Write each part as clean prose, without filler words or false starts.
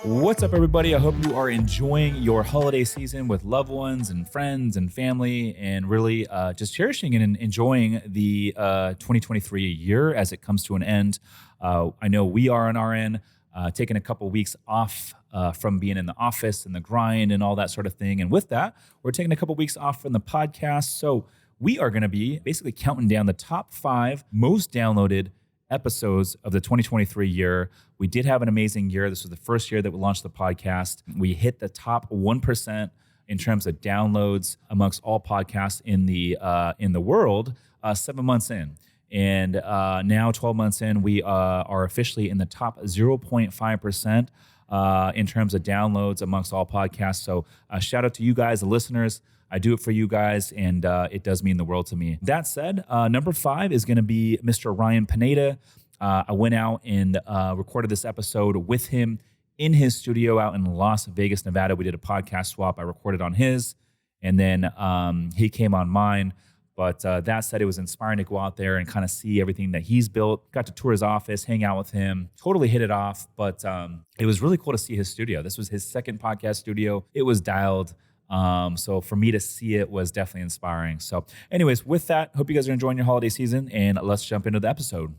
What's up, everybody? I hope you are enjoying your holiday season with loved ones and friends and family, and really just cherishing and enjoying the 2023 year as it comes to an end. I know we are on our end, taking a couple weeks off from being in the office and the grind and all that sort of thing. And with that, we're taking a couple weeks off from the podcast. So we are going to be basically counting down the top 5 most downloaded episodes of the 2023 year. We did have an amazing year. This was the first year that we launched the podcast. We hit the top 1% in terms of downloads amongst all podcasts in the world 7 months in. And now 12 months in, we are officially in the top 0.5% in terms of downloads amongst all podcasts. So shout out to you guys, the listeners. I do it for you guys, and it does mean the world to me. That said, number 5 is going to be Mr. Ryan Pineda. I went out and recorded this episode with him in his studio out in Las Vegas, Nevada. We did a podcast swap. I recorded on his, and then he came on mine. But that said, it was inspiring to go out there and kind of see everything that he's built. Got to tour his office, hang out with him, totally hit it off. But it was really cool to see his studio. This was his second podcast studio. It was dialed. So for me to see it was definitely inspiring. So anyways, with that, hope you guys are enjoying your holiday season, and let's jump into the episode.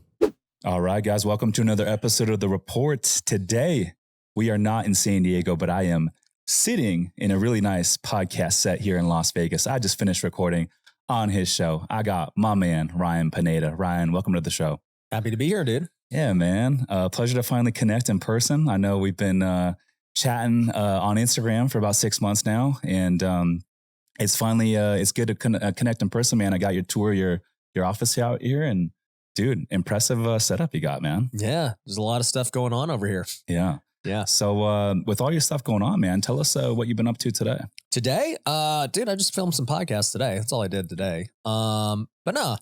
All right, guys, welcome to another episode of The Report. Today, we are not in San Diego, but I am sitting in a really nice podcast set here in Las Vegas. I just finished recording on his show. I got my man, Ryan Pineda. Ryan, welcome to the show. Happy to be here, dude. Yeah, man. Pleasure to finally connect in person. I know we've been chatting on Instagram for about 6 months now, and it's finally it's good to connect in person, man. I got your tour, your office out here, and dude, impressive setup you got, man. Yeah, there's a lot of stuff going on over here. Yeah. So with all your stuff going on, man, tell us what you've been up to today. Today, dude, I just filmed some podcasts today. That's all I did today. But no,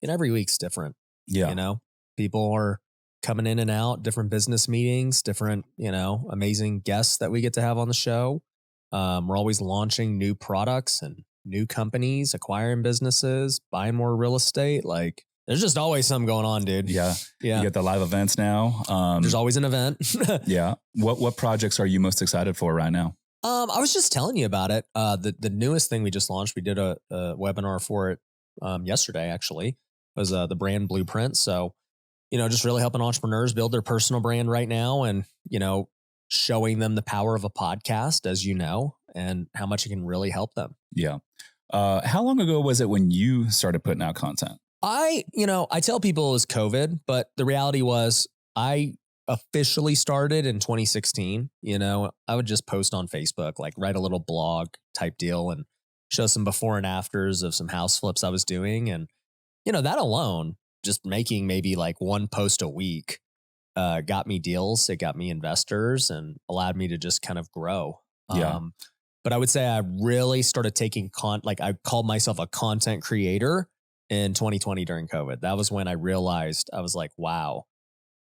every week's different. Yeah. People are coming in and out, different business meetings, different, amazing guests that we get to have on the show. We're always launching new products and new companies, acquiring businesses, buying more real estate. Like, there's just always something going on, dude. Yeah. You get the live events now. There's always an event. Yeah. What projects are you most excited for right now? I was just telling you about it. The newest thing we just launched, we did a webinar for it yesterday, actually, was the brand blueprint. So, just really helping entrepreneurs build their personal brand right now, and, showing them the power of a podcast, as you know, and how much it can really help them. Yeah. How long ago was it when you started putting out content? I tell people it was COVID, but the reality was I officially started in 2016. I would just post on Facebook, like write a little blog type deal and show some before and afters of some house flips I was doing. And, that alone, just making maybe like one post a week, got me deals. It got me investors and allowed me to just kind of grow. Yeah. But I would say I really started taking I called myself a content creator in 2020 during COVID. That was when I realized, I was like, wow,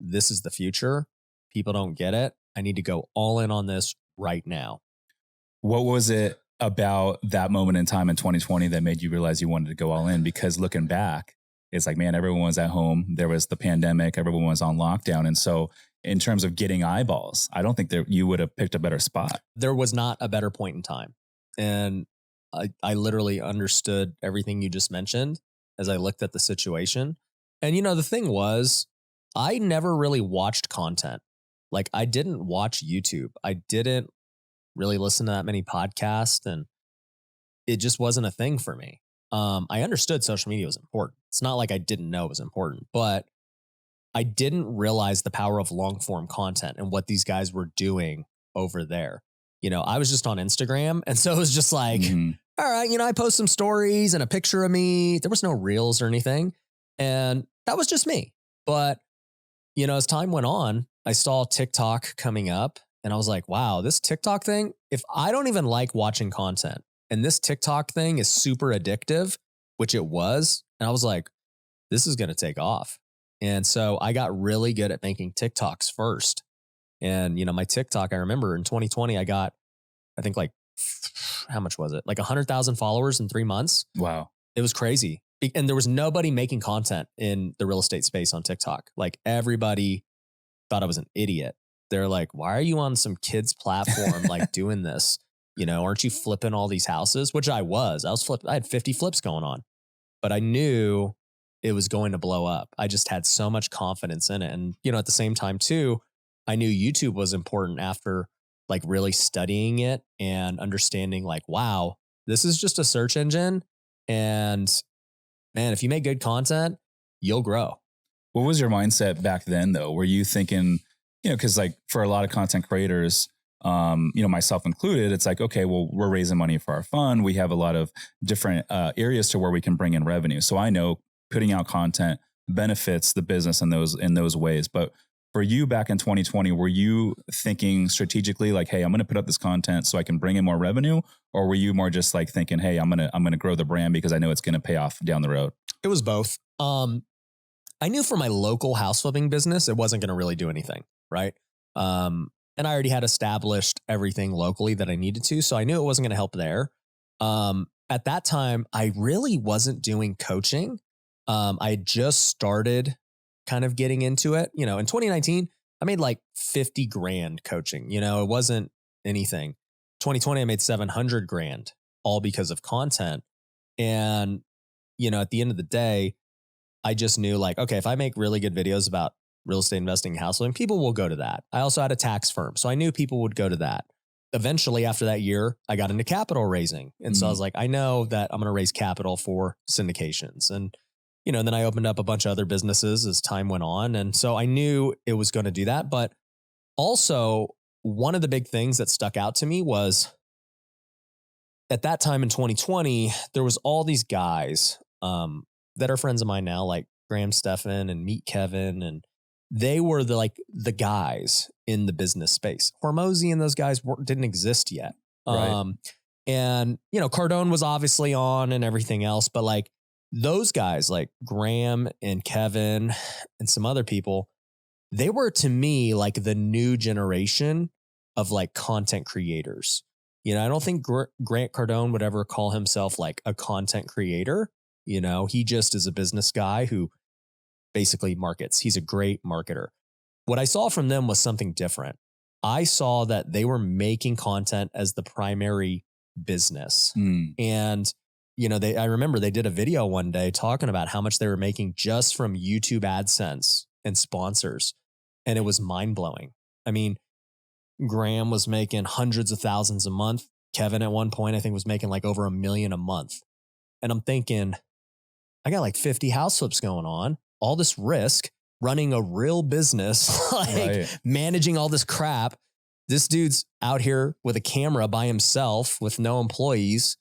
this is the future. People don't get it. I need to go all in on this right now. What was it about that moment in time in 2020 that made you realize you wanted to go all in? Because looking back, it's like, man, everyone was at home. There was the pandemic. Everyone was on lockdown. And so in terms of getting eyeballs, I don't think that you would have picked a better spot. There was not a better point in time. And I literally understood everything you just mentioned as I looked at the situation. And, the thing was, I never really watched content. Like, I didn't watch YouTube. I didn't really listen to that many podcasts, and it just wasn't a thing for me. I understood social media was important. It's not like I didn't know it was important, but I didn't realize the power of long form content and what these guys were doing over there. I was just on Instagram. And so it was just like, all right, I post some stories and a picture of me. There was no reels or anything. And that was just me. But, as time went on, I saw TikTok coming up, and I was like, wow, this TikTok thing, if I don't even like watching content, and this TikTok thing is super addictive, which it was. And I was like, this is going to take off. And so I got really good at making TikToks first. And, my TikTok, I remember in 2020, I got, I think like, how much was it? Like 100,000 followers in 3 months. Wow. It was crazy. And there was nobody making content in the real estate space on TikTok. Like, everybody thought I was an idiot. they're like, why are you on some kids platform like doing this? You know, aren't you flipping all these houses? Which I was flipping. I had 50 flips going on, but I knew it was going to blow up. I just had so much confidence in it. And, you know, at the same time too, I knew YouTube was important after like really studying it and understanding like, wow, this is just a search engine. And man, if you make good content, you'll grow. What was your mindset back then though? Were you thinking, you know, cause like for a lot of content creators, you know, myself included, it's like, okay, well, we're raising money for our fund. We have a lot of different areas to where we can bring in revenue. So I know putting out content benefits the business in those ways. But for you back in 2020, were you thinking strategically like, hey, I'm going to put up this content so I can bring in more revenue? Or were you more just like thinking, hey, I'm going to grow the brand because I know it's going to pay off down the road? It was both. I knew for my local house flipping business, it wasn't going to really do anything. Right. And I already had established everything locally that I needed to. So I knew it wasn't going to help there. At that time, I really wasn't doing coaching. I had just started kind of getting into it. You know, in 2019, I made like 50 grand coaching. You know, it wasn't anything. 2020, I made 700 grand, all because of content. And, you know, at the end of the day, I just knew like, okay, if I make really good videos about real estate investing, house flipping, people will go to that. I also had a tax firm, so I knew people would go to that. Eventually, after that year, I got into capital raising. And so I was like, I know that I'm going to raise capital for syndications. And, you know, and then I opened up a bunch of other businesses as time went on. And so I knew it was going to do that. But also, one of the big things that stuck out to me was at that time in 2020, there was all these guys that are friends of mine now, like Graham Stephan and Meet Kevin, and they were the guys in the business space. Hormozy and those guys didn't exist yet. Right. And, you know, Cardone was obviously on and everything else, but like those guys, like Graham and Kevin and some other people, they were to me like the new generation of like content creators. You know, I don't think Grant Cardone would ever call himself like a content creator. You know, he just is a business guy who basically markets. He's a great marketer. What I saw from them was something different. I saw that they were making content as the primary business. And, you know, I remember they did a video one day talking about how much they were making just from YouTube AdSense and sponsors. And it was mind blowing. I mean, Graham was making hundreds of thousands a month. Kevin at one point, I think was making like over $1 million a month. And I'm thinking, I got like 50 house flips going on, all this risk, running a real business, like managing all this crap. This dude's out here with a camera by himself with no employees,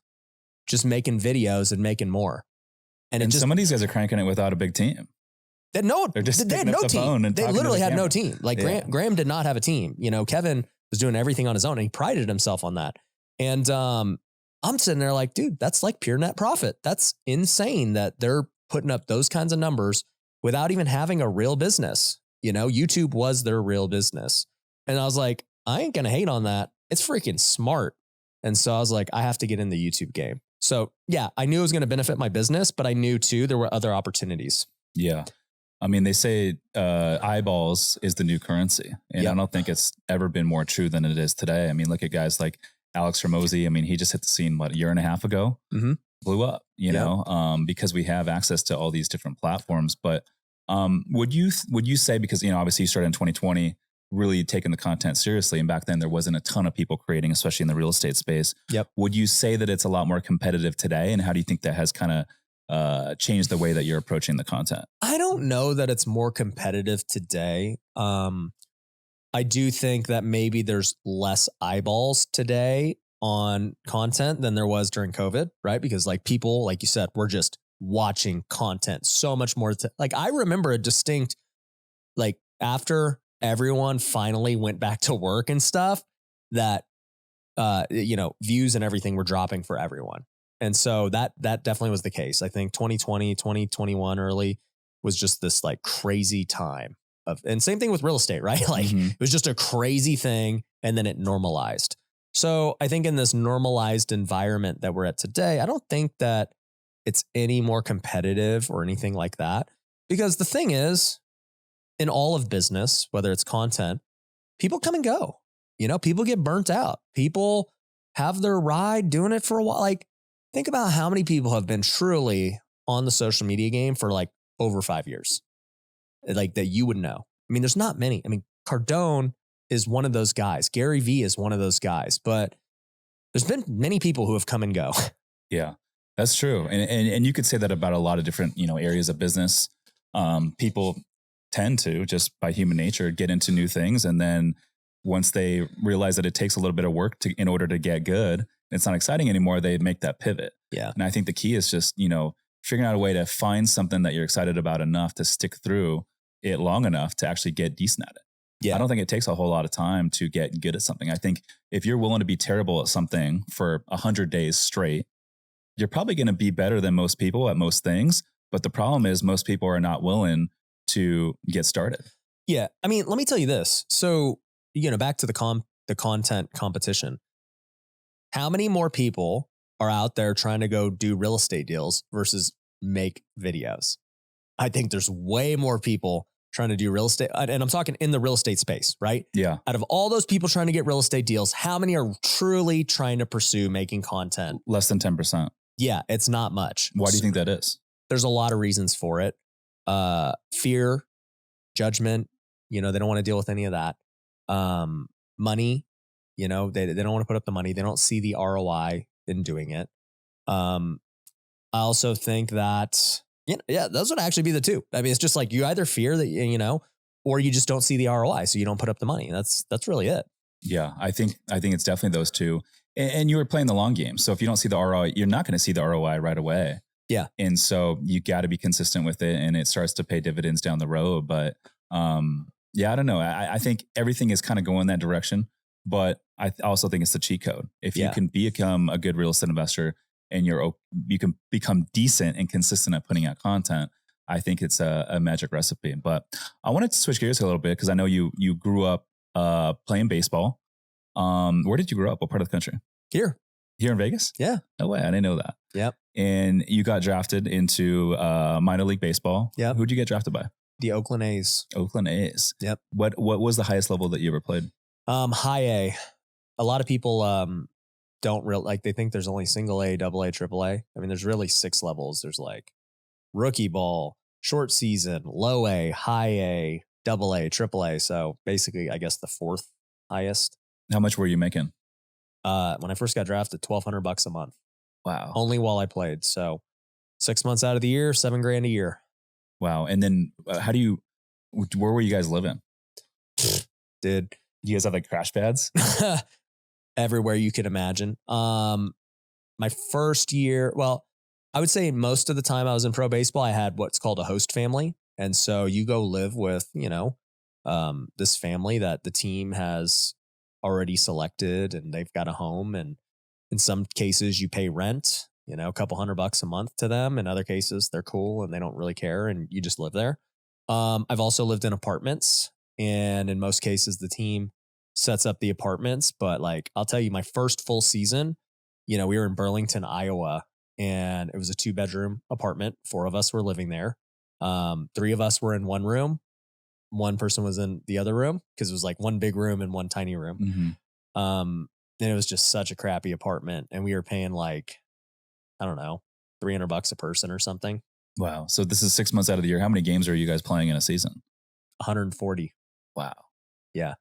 just making videos and making more. And some of these guys are cranking it without a big team. They had no team. They literally had no team. Like Graham did not have a team. You know, Kevin was doing everything on his own and he prided himself on that. And I'm sitting there like, dude, that's like pure net profit. That's insane that they're putting up those kinds of numbers without even having a real business. You know, YouTube was their real business. And I was like, I ain't going to hate on that. It's freaking smart. And so I was like, I have to get in the YouTube game. So yeah, I knew it was going to benefit my business, but I knew too, there were other opportunities. Yeah. I mean, they say eyeballs is the new currency. And I don't think it's ever been more true than it is today. I mean, look at guys like Alex Hormozy. I mean, he just hit the scene, a year and a half ago, blew up, you know, because we have access to all these different platforms. But would you say, because, you know, obviously you started in 2020, really taking the content seriously. And back then there wasn't a ton of people creating, especially in the real estate space. Would you say that it's a lot more competitive today? And how do you think that has kind of changed the way that you're approaching the content? I don't know that it's more competitive today. I do think that maybe there's less eyeballs today on content than there was during COVID, right? Because like people, like you said, we're just watching content so much more. Like I remember a distinct, like after everyone finally went back to work and stuff, that, you know, views and everything were dropping for everyone. And so that definitely was the case. I think 2020, 2021 early was just this like crazy time and same thing with real estate, right? Like it was just a crazy thing and then it normalized. So I think in this normalized environment that we're at today, I don't think that it's any more competitive or anything like that. Because the thing is, in all of business, whether it's content, people come and go. People get burnt out. People have their ride doing it for a while. Like, think about how many people have been truly on the social media game for like over 5 years, like that you would know. I mean, there's not many. I mean, Cardone is one of those guys. Gary Vee is one of those guys, but there's been many people who have come and go. Yeah, that's true. And you could say that about a lot of different, areas of business. People tend to, just by human nature, get into new things. And then once they realize that it takes a little bit of work in order to get good, it's not exciting anymore, they make that pivot. Yeah. And I think the key is just, figuring out a way to find something that you're excited about enough to stick through it long enough to actually get decent at it. Yeah. I don't think it takes a whole lot of time to get good at something. I think if you're willing to be terrible at something for 100 days straight, you're probably going to be better than most people at most things. But the problem is most people are not willing to get started. Yeah. I mean, let me tell you this. So, back to the content competition. How many more people are out there trying to go do real estate deals versus make videos? I think there's way more people trying to do real estate. And I'm talking in the real estate space, right? Yeah. Out of all those people trying to get real estate deals, how many are truly trying to pursue making content? Less than 10%. Yeah, it's not much. Why do you think that is? There's a lot of reasons for it. Fear, judgment, they don't want to deal with any of that. Money, they don't want to put up the money. They don't see the ROI in doing it. I also think that, those would actually be the two. I mean, it's just like you either fear that, or you just don't see the ROI. So you don't put up the money. That's really it. Yeah, I think it's definitely those two. And you were playing the long game. So if you don't see the ROI, you're not going to see the ROI right away. Yeah. And so you got to be consistent with it, and it starts to pay dividends down the road. But I don't know. I think everything is kind of going that direction, but I also think it's the cheat code. If you can become a good real estate investor and you can become decent and consistent at putting out content, I think it's a magic recipe. But I wanted to switch gears a little bit because I know you grew up playing baseball. Where did you grow up? What part of the country? Here in Vegas? Yeah. No way. I didn't know that. Yep. And you got drafted into minor league baseball. Yep. Who'd you get drafted by? The Oakland A's. Oakland A's. Yep. What was the highest level that you ever played? High A. A lot of people don't they think there's only single A, double A, triple A. I mean, there's really 6 levels. There's like rookie ball, short season, low A, high A, double A, triple A. So basically, I guess the 4th highest. How much were you making? When I first got drafted, $1,200 a month. Wow. Only while I played. So 6 months out of the year, $7,000 a year. Wow. And then where were you guys living? Dude. Do you guys have like crash pads? Everywhere you could imagine. My first year, well, I would say most of the time I was in pro baseball, I had what's called a host family. And so you go live with, this family that the team has already selected, and they've got a home. And in some cases you pay rent, a couple $100 a month to them. In other cases, they're cool and they don't really care, and you just live there. I've also lived in apartments, and in most cases the team sets up the apartments. But like, I'll tell you, my first full season, we were in Burlington, Iowa, and it was a 2-bedroom apartment. 4 of us were living there. 3 of us were in one room. One person was in the other room because it was like one big room and one tiny room. Mm-hmm. And it was just such a crappy apartment. And we were paying like, I don't know, $300 a person or something. Wow. So this is 6 months out of the year. How many games are you guys playing in a season? 140. Wow. Yeah.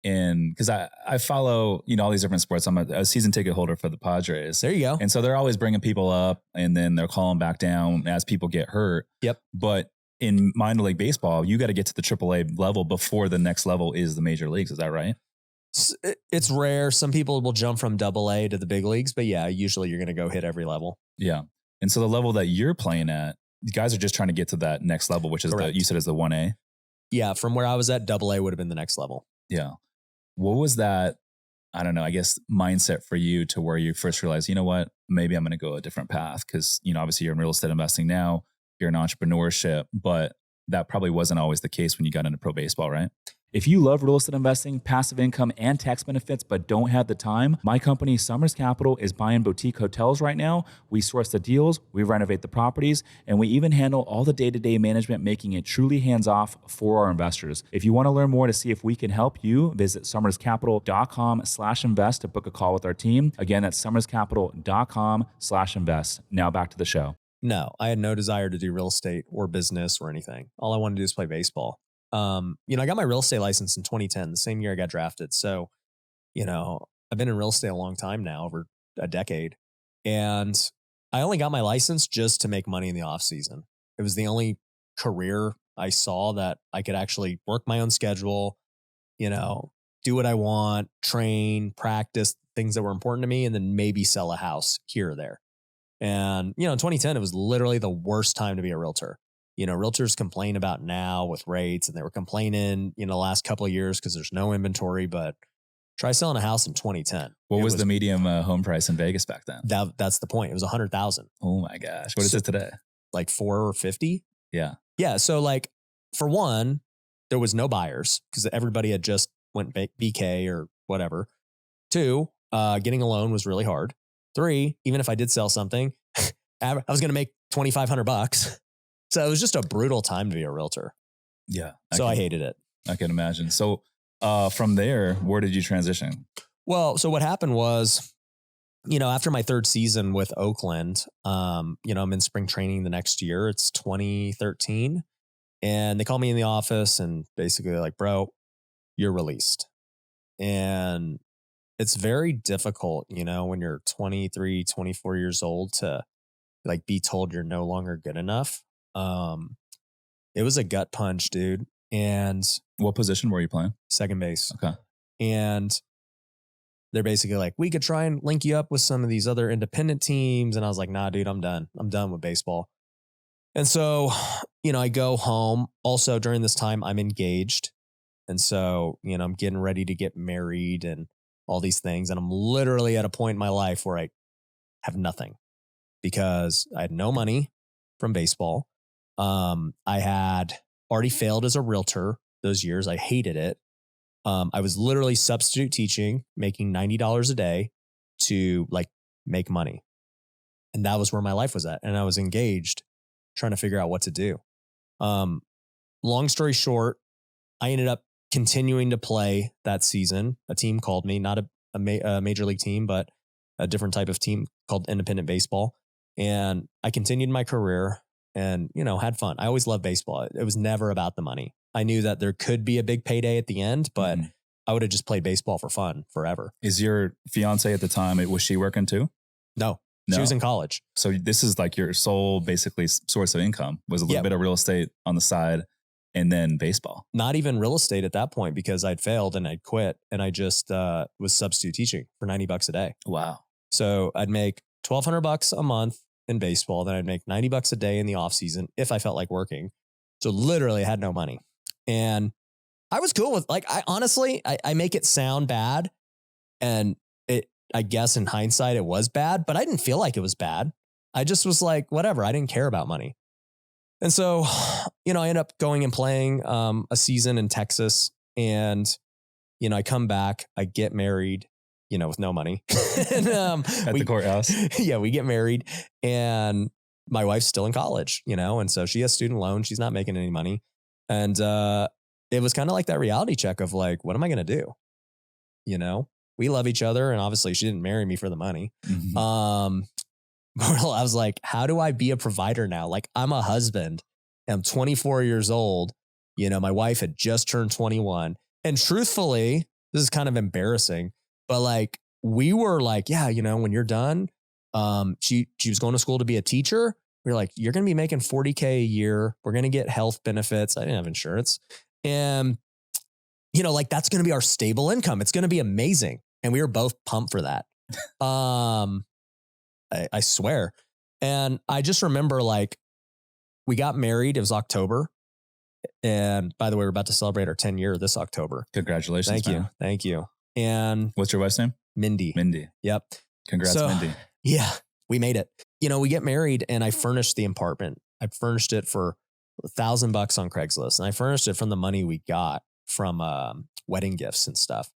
And because I follow, all these different sports. I'm a season ticket holder for the Padres. There you go. And so they're always bringing people up, and then they're calling back down as people get hurt. Yep. But in minor league baseball, you got to get to the AAA level before the next level is the major leagues. Is that right? It's rare. Some people will jump from AA to the big leagues, but yeah, usually you're going to go hit every level. Yeah. And so the level that you're playing at, the guys are just trying to get to that next level, which is you said is the 1A. Yeah. From where I was at, AA would have been the next level. Yeah. What was that? I don't know, I guess mindset for you to where you first realized, maybe I'm going to go a different path. Cause obviously you're in real estate investing now, you're in entrepreneurship, but that probably wasn't always the case when you got into pro baseball, right? If you love real estate investing, passive income, and tax benefits, but don't have the time, my company, Summers Capital, is buying boutique hotels right now. We source the deals, we renovate the properties, and we even handle all the day-to-day management, making it truly hands-off for our investors. If you want to learn more to see if we can help you, visit summerscapital.com/invest to book a call with our team. Again, that's summerscapital.com/invest. Now back to the show. No, I had no desire to do real estate or business or anything. All I wanted to do is play baseball. I got my real estate license in 2010, the same year I got drafted. So, I've been in real estate a long time now, over a decade. And I only got my license just to make money in the off season. It was the only career I saw that I could actually work my own schedule, do what I want, train, practice things that were important to me, and then maybe sell a house here or there. And, in 2010, it was literally the worst time to be a realtor. Realtors complain about now with rates, and they were complaining, the last couple of years because there's no inventory, but try selling a house in 2010. What was the medium home price in Vegas back then? That's the point. It was 100,000. Oh my gosh. What is it today? Like 450. Yeah. Yeah. So for one, there was no buyers because everybody had just went BK or whatever. Two, getting a loan was really hard. Three, even if I did sell something, I was going to make $2,500. So it was just a brutal time to be a realtor. Yeah. I hated it. I can imagine. So from there, where did you transition? Well, so what happened was, after my third season with Oakland, I'm in spring training the next year. It's 2013. And they called me in the office and basically like, bro, you're released. And it's very difficult, when you're 23, 24 years old to be told you're no longer good enough. It was a gut punch, dude. And what position were you playing? Second base. Okay. And they're basically like, we could try and link you up with some of these other independent teams. And I was like, nah, dude, I'm done. I'm done with baseball. And so, I go home. Also during this time, I'm engaged. And so, I'm getting ready to get married and all these things. And I'm literally at a point in my life where I have nothing because I had no money from baseball. I had already failed as a realtor those years. I hated it. I was literally substitute teaching, making $90 a day to make money. And that was where my life was at. And I was engaged trying to figure out what to do. Long story short, I ended up continuing to play that season. A team called me, not a major league team, but a different type of team called independent baseball. And I continued my career and, had fun. I always loved baseball. It was never about the money. I knew that there could be a big payday at the end, but I would have just played baseball for fun forever. Is your fiance at the time, was she working too? No, she was in college. So this is like your sole basically source of income was a little bit of real estate on the side and then baseball. Not even real estate at that point because I'd failed and I'd quit and I just was substitute teaching for $90 a day. Wow. So I'd make $1,200 a month in baseball. Then I'd make $90 a day in the off season if I felt like working. So literally I had no money. And I was cool with I make it sound bad. And I guess in hindsight it was bad, but I didn't feel like it was bad. I just was like, whatever. I didn't care about money. And so, I ended up going and playing a season in Texas and, I come back, I get married, with no money. And, at the courthouse. Yeah, we get married and my wife's still in college, and so she has student loans. She's not making any money. And it was kind of like that reality check of like, what am I going to do? We love each other. And obviously she didn't marry me for the money. Mm-hmm. I was like, how do I be a provider now? Like I'm a husband. I'm 24 years old. My wife had just turned 21. And truthfully, this is kind of embarrassing, but we were like, yeah, when you're done, she was going to school to be a teacher. We were like, you're going to be making $40K a year. We're going to get health benefits. I didn't have insurance. And, that's going to be our stable income. It's going to be amazing. And we were both pumped for that. I swear. And I just remember we got married. It was October. And by the way, we're about to celebrate our 10-year this October. Congratulations. Thank you. Thank you. And what's your wife's name? Mindy. Mindy. Yep. Congrats, Mindy. Yeah, we made it. We get married and I furnished the apartment. I furnished it for $1,000 on Craigslist and I furnished it from the money we got from wedding gifts and stuff.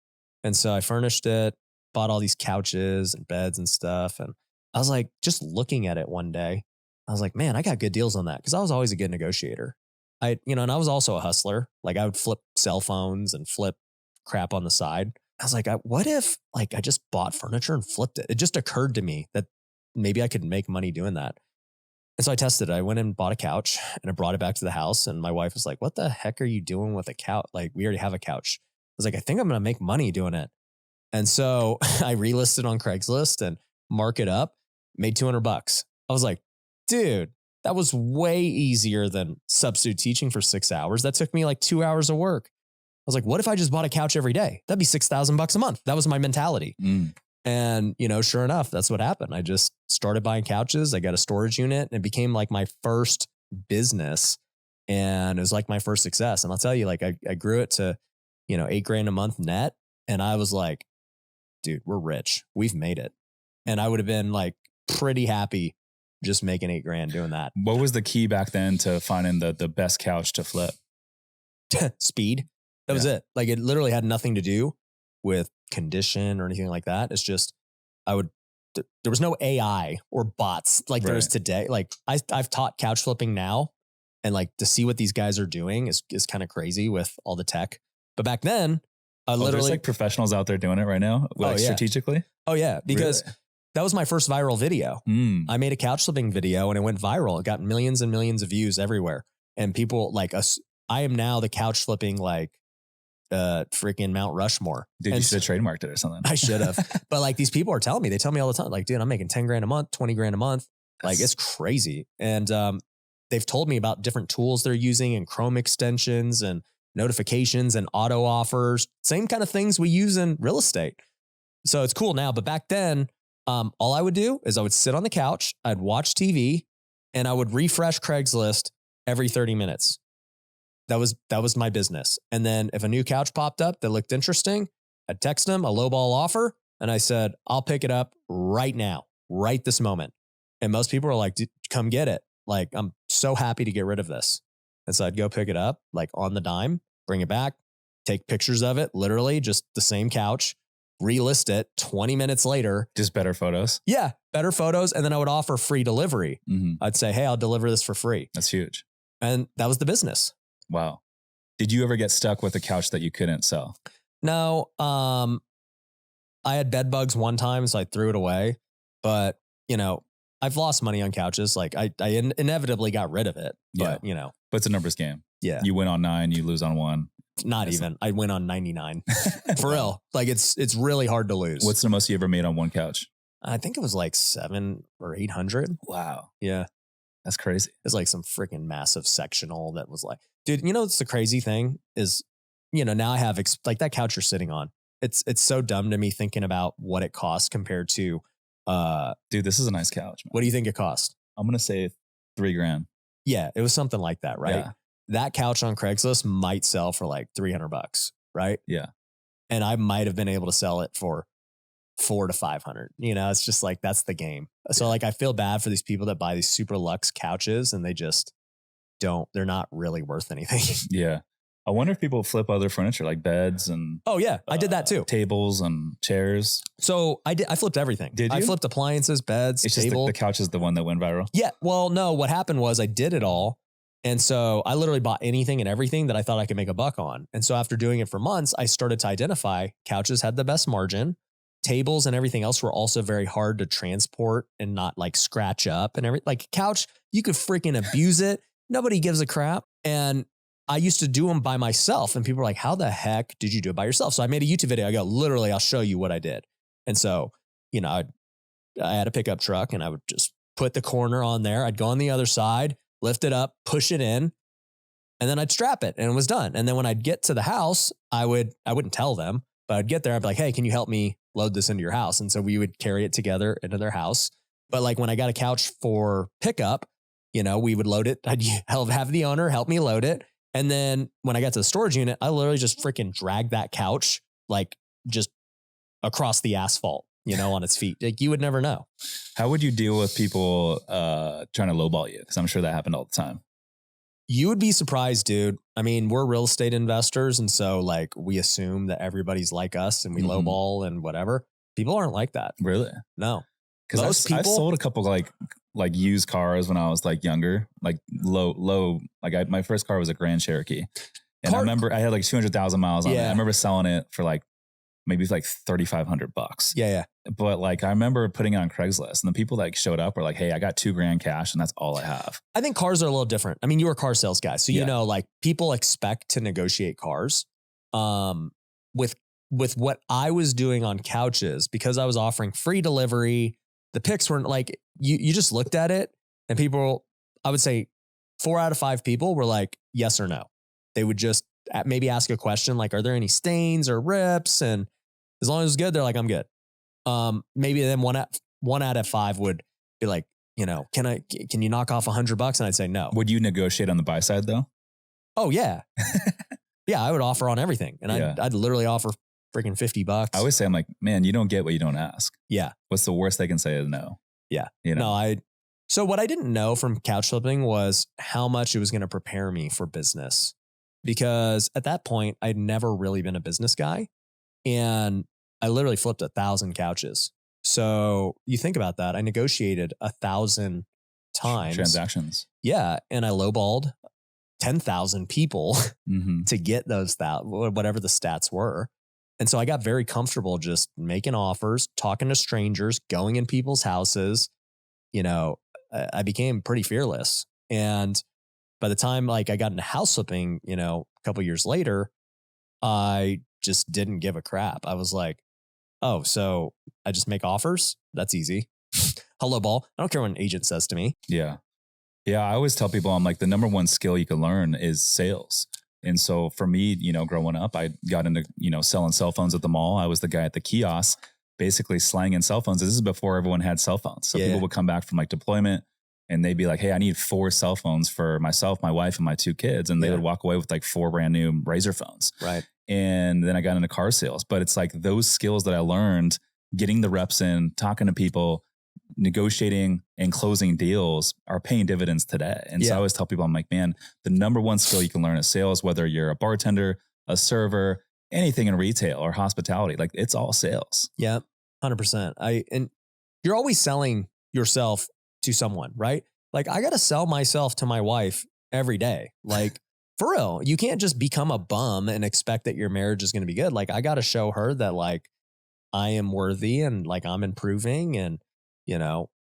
And so I furnished it, bought all these couches and beds and stuff. And I was like, just looking at it one day, I was like, man, I got good deals on that. Because I was always a good negotiator. And I was also a hustler. Like I would flip cell phones and flip crap on the side. I was like, what if like I just bought furniture and flipped it? It just occurred to me that maybe I could make money doing that. And so I tested it. I went and bought a couch and I brought it back to the house. And my wife was like, what the heck are you doing with a couch? Like we already have a couch. I was like, I think I'm going to make money doing it. And so I relisted on Craigslist and mark it up, made $200. I was like, dude, that was way easier than substitute teaching for 6 hours. That took me like 2 hours of work. I was like, what if I just bought a couch every day? That'd be $6,000 a month. That was my mentality. And, sure enough, that's what happened. I just started buying couches. I got a storage unit and it became like my first business. And it was like my first success. And I'll tell you, like I grew it to, $8,000 a month net. And I was like, dude, we're rich. We've made it. And I would have been like pretty happy just making $8,000 doing that. What was the key back then to finding the best couch to flip? Speed. That was it. Like it literally had nothing to do with condition or anything like that. It's just, there was no AI or bots like there is today. Like I've taught couch flipping now, and like to see what these guys are doing is kind of crazy with all the tech. But back then, literally there's like professionals out there doing it right now, like strategically. Oh yeah. Because that was my first viral video. I made a couch flipping video and it went viral. It got millions and millions of views everywhere. And people like us, I am now the couch flipping like freaking Mount Rushmore. Dude, you should have trademarked it or something. I should have. But like these people are telling me, they tell me all the time, like, dude, I'm making $10,000 a month, $20,000 a month. Like it's crazy. And they've told me about different tools they're using and Chrome extensions and notifications and auto offers, same kind of things we use in real estate. So it's cool now. But back then, all I would do is I would sit on the couch, I'd watch TV, and I would refresh Craigslist every 30 minutes. That was my business. And then if a new couch popped up that looked interesting, I'd text them a lowball offer. And I said, I'll pick it up right now, right this moment. And most people are like, come get it. Like, I'm so happy to get rid of this. And so I'd go pick it up like on the dime, bring it back, take pictures of it, literally just the same couch, relist it 20 minutes later. Just better photos. Yeah. Better photos. And then I would offer free delivery. I'd say, hey, I'll deliver this for free. That's huge. And that was the business. Wow. Did you ever get stuck with a couch that you couldn't sell? No. I had bed bugs one time, so I threw it away. But, I've lost money on couches. Like I inevitably got rid of it. But, But it's a numbers game. Yeah. You win on 9, you lose on 1. Not even. I win on 99. For real. Like it's really hard to lose. What's the most you ever made on one couch? I think it was like 700 or 800. Wow. Yeah. That's crazy. It's like some freaking massive sectional that was like, dude, it's the crazy thing is, now I have like that couch you're sitting on. It's so dumb to me thinking about what it costs compared to, dude, this is a nice couch, man. What do you think it cost? I'm going to say $3,000. Yeah. It was something like that. Right. Yeah. That couch on Craigslist might sell for like $300. Right. Yeah. And I might have been able to sell it for $400 to $500. It's just like, that's the game. So like, I feel bad for these people that buy these super luxe couches and they just they're not really worth anything. Yeah. I wonder if people flip other furniture like beds and oh yeah, I did that too. Tables and chairs. So I flipped everything. Did you? I flipped appliances, beds, it's table. Just the couch is the one that went viral. Yeah. Well, no, what happened was I did it all. And so I literally bought anything and everything that I thought I could make a buck on. And so after doing it for months, I started to identify couches had the best margin. Tables and everything else were also very hard to transport and not like scratch up and everything. Like couch, you could freaking abuse it. Nobody gives a crap. And I used to do them by myself and people were like, how the heck did you do it by yourself? So I made a YouTube video. I go, literally, I'll show you what I did. And so, I had a pickup truck and I would just put the corner on there. I'd go on the other side, lift it up, push it in, and then I'd strap it and it was done. And then when I'd get to the house, I wouldn't tell them, but I'd get there. I'd be like, hey, can you help me load this into your house? And so we would carry it together into their house. But like when I got a couch for pickup, we would load it. I'd have the owner help me load it. And then when I got to the storage unit, I literally just freaking dragged that couch, like just across the asphalt, on its feet. Like you would never know. How would you deal with people trying to lowball you? Because I'm sure that happened all the time. You would be surprised, dude. I mean, we're real estate investors. And so like we assume that everybody's like us and we lowball and whatever. People aren't like that. Really? No. Because I've sold a couple like used cars when I was like younger, like low. Like my first car was a Grand Cherokee. And I remember I had like 200,000 miles on it. I remember selling it for like maybe like $3,500. Yeah. But like I remember putting it on Craigslist, and the people that showed up were like, "Hey, I got $2,000 cash, and that's all I have." I think cars are a little different. I mean, you were a car sales guy, so you know, like people expect to negotiate cars. With what I was doing on couches, because I was offering free delivery, the pics weren't like you just looked at it, and people, I would say 4 out of 5 people were like yes or no. They would just maybe ask a question like, "Are there any stains or rips?" And as long as it's good, they're like, "I'm good." Maybe then one out of 5 would be like, you know, can you knock off $100? And I'd say no. Would you negotiate on the buy side though? Oh yeah. Yeah. I would offer on everything. And I'd literally offer freaking $50. I always say, I'm like, man, you don't get what you don't ask. Yeah. What's the worst they can say is no? Yeah. You know? No, so what I didn't know from couch flipping was how much it was going to prepare me for business, because at that point I'd never really been a business guy, and I literally flipped 1,000 couches. So you think about that. I negotiated 1,000 times. Transactions. Yeah. And I lowballed 10,000 people to get those, whatever the stats were. And so I got very comfortable just making offers, talking to strangers, going in people's houses. You know, I became pretty fearless. And by the time like I got into house flipping, you know, a couple years later, I just didn't give a crap. I was like, oh, so I just make offers? That's easy. Hello, ball. I don't care what an agent says to me. Yeah. Yeah. I always tell people, I'm like, the number one skill you can learn is sales. And so for me, you know, growing up, I got into, you know, selling cell phones at the mall. I was the guy at the kiosk, basically slanging cell phones. This is before everyone had cell phones. So people would come back from like deployment, and they'd be like, hey, I need 4 cell phones for myself, my wife, and my 2 kids. And they would walk away with like 4 brand new Razor phones. Right. And then I got into car sales. But it's like those skills that I learned, getting the reps in, talking to people, negotiating and closing deals, are paying dividends today. And so I always tell people, I'm like, man, the number one skill you can learn is sales, whether you're a bartender, a server, anything in retail or hospitality. Like it's all sales. Yeah, 100%. And you're always selling yourself to someone, right? Like I got to sell myself to my wife every day. Like for real, you can't just become a bum and expect that your marriage is going to be good. Like I got to show her that like I am worthy and like I'm improving, and, you know,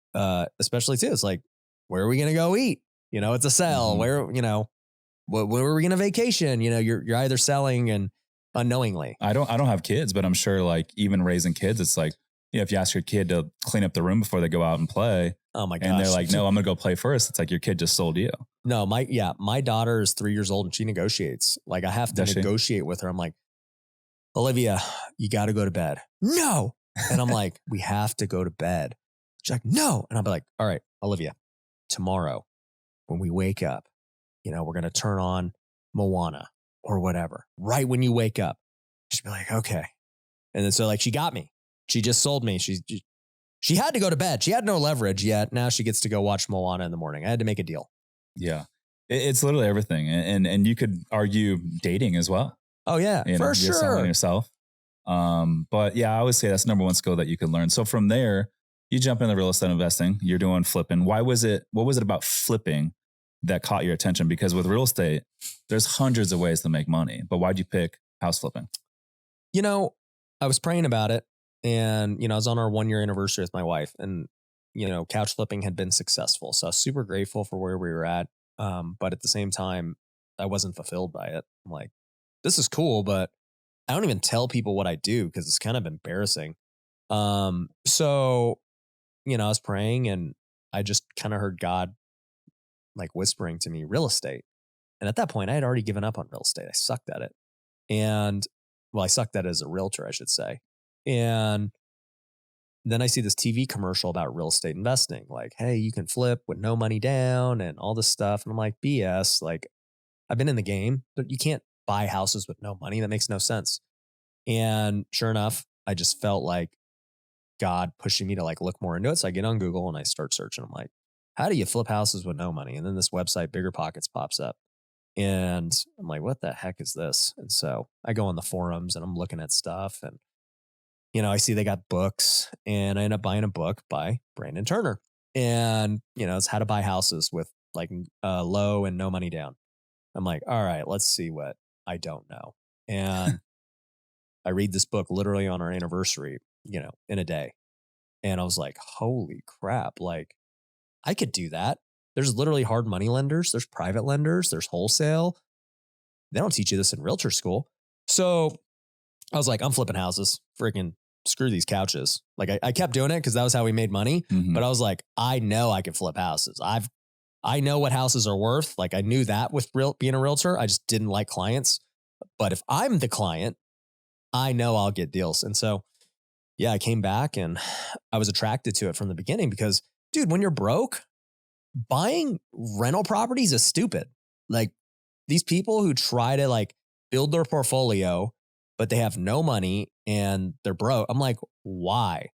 especially too, it's like, where are we going to go eat? You know, it's a sell. Where, you know, where are we going to vacation? You know, you're either selling and unknowingly. I don't have kids, but I'm sure like even raising kids, it's like, you know, if you ask your kid to clean up the room before they go out and play, oh my gosh, and they're like, no, I'm going to go play first. It's like your kid just sold you. No, my daughter is 3 years old and she negotiates. Like I have to negotiate with her. I'm like, Olivia, you got to go to bed. No. And I'm like, we have to go to bed. She's like, no. And I'll be like, all right, Olivia, tomorrow when we wake up, you know, we're going to turn on Moana or whatever, right when you wake up. She'd be like, okay. And then so like, she got me. She just sold me. She had to go to bed. She had no leverage yet. Now she gets to go watch Moana in the morning. I had to make a deal. Yeah. It's literally everything. And you could argue dating as well. Oh yeah, you know, for you're sure. selling yourself. But yeah, I always say that's the number one skill that you can learn. So from there, you jump into real estate investing, you're doing flipping. What was it about flipping that caught your attention? Because with real estate, there's hundreds of ways to make money, but why'd you pick house flipping? You know, I was praying about it, and, you know, I was on our 1-year anniversary with my wife, and, you know, couch flipping had been successful. So I was super grateful for where we were at. But at the same time, I wasn't fulfilled by it. I'm like, this is cool, but I don't even tell people what I do because it's kind of embarrassing. So, you know, I was praying, and I just kind of heard God like whispering to me, real estate. And at that point, I had already given up on real estate. I sucked at it. And well, I sucked at it as a realtor, I should say. And then I see this TV commercial about real estate investing. Like, hey, you can flip with no money down and all this stuff. And I'm like, BS. Like, I've been in the game, but you can't buy houses with no money. That makes no sense. And sure enough, I just felt like God pushing me to like look more into it. So I get on Google and I start searching. I'm like, how do you flip houses with no money? And then this website, Bigger Pockets, pops up. And I'm like, what the heck is this? And so I go on the forums and I'm looking at stuff, and, I see they got books, and I end up buying a book by Brandon Turner. And, it's how to buy houses with like low and no money down. I'm like, all right, let's see what I don't know. And I read this book literally on our anniversary, in a day. And I was like, holy crap. Like, I could do that. There's literally hard money lenders. There's private lenders. There's wholesale. They don't teach you this in realtor school. So I was like, I'm flipping houses. Freaking screw these couches. Like I kept doing it because that was how we made money. Mhm. But I was like, I know I can flip houses. I know what houses are worth. Like I knew that with being a realtor. I just didn't like clients. But if I'm the client, I know I'll get deals. And so, yeah, I came back and I was attracted to it from the beginning because, dude, when you're broke, buying rental properties is stupid. Like these people who try to like build their portfolio, but they have no money and they're broke. I'm like, why?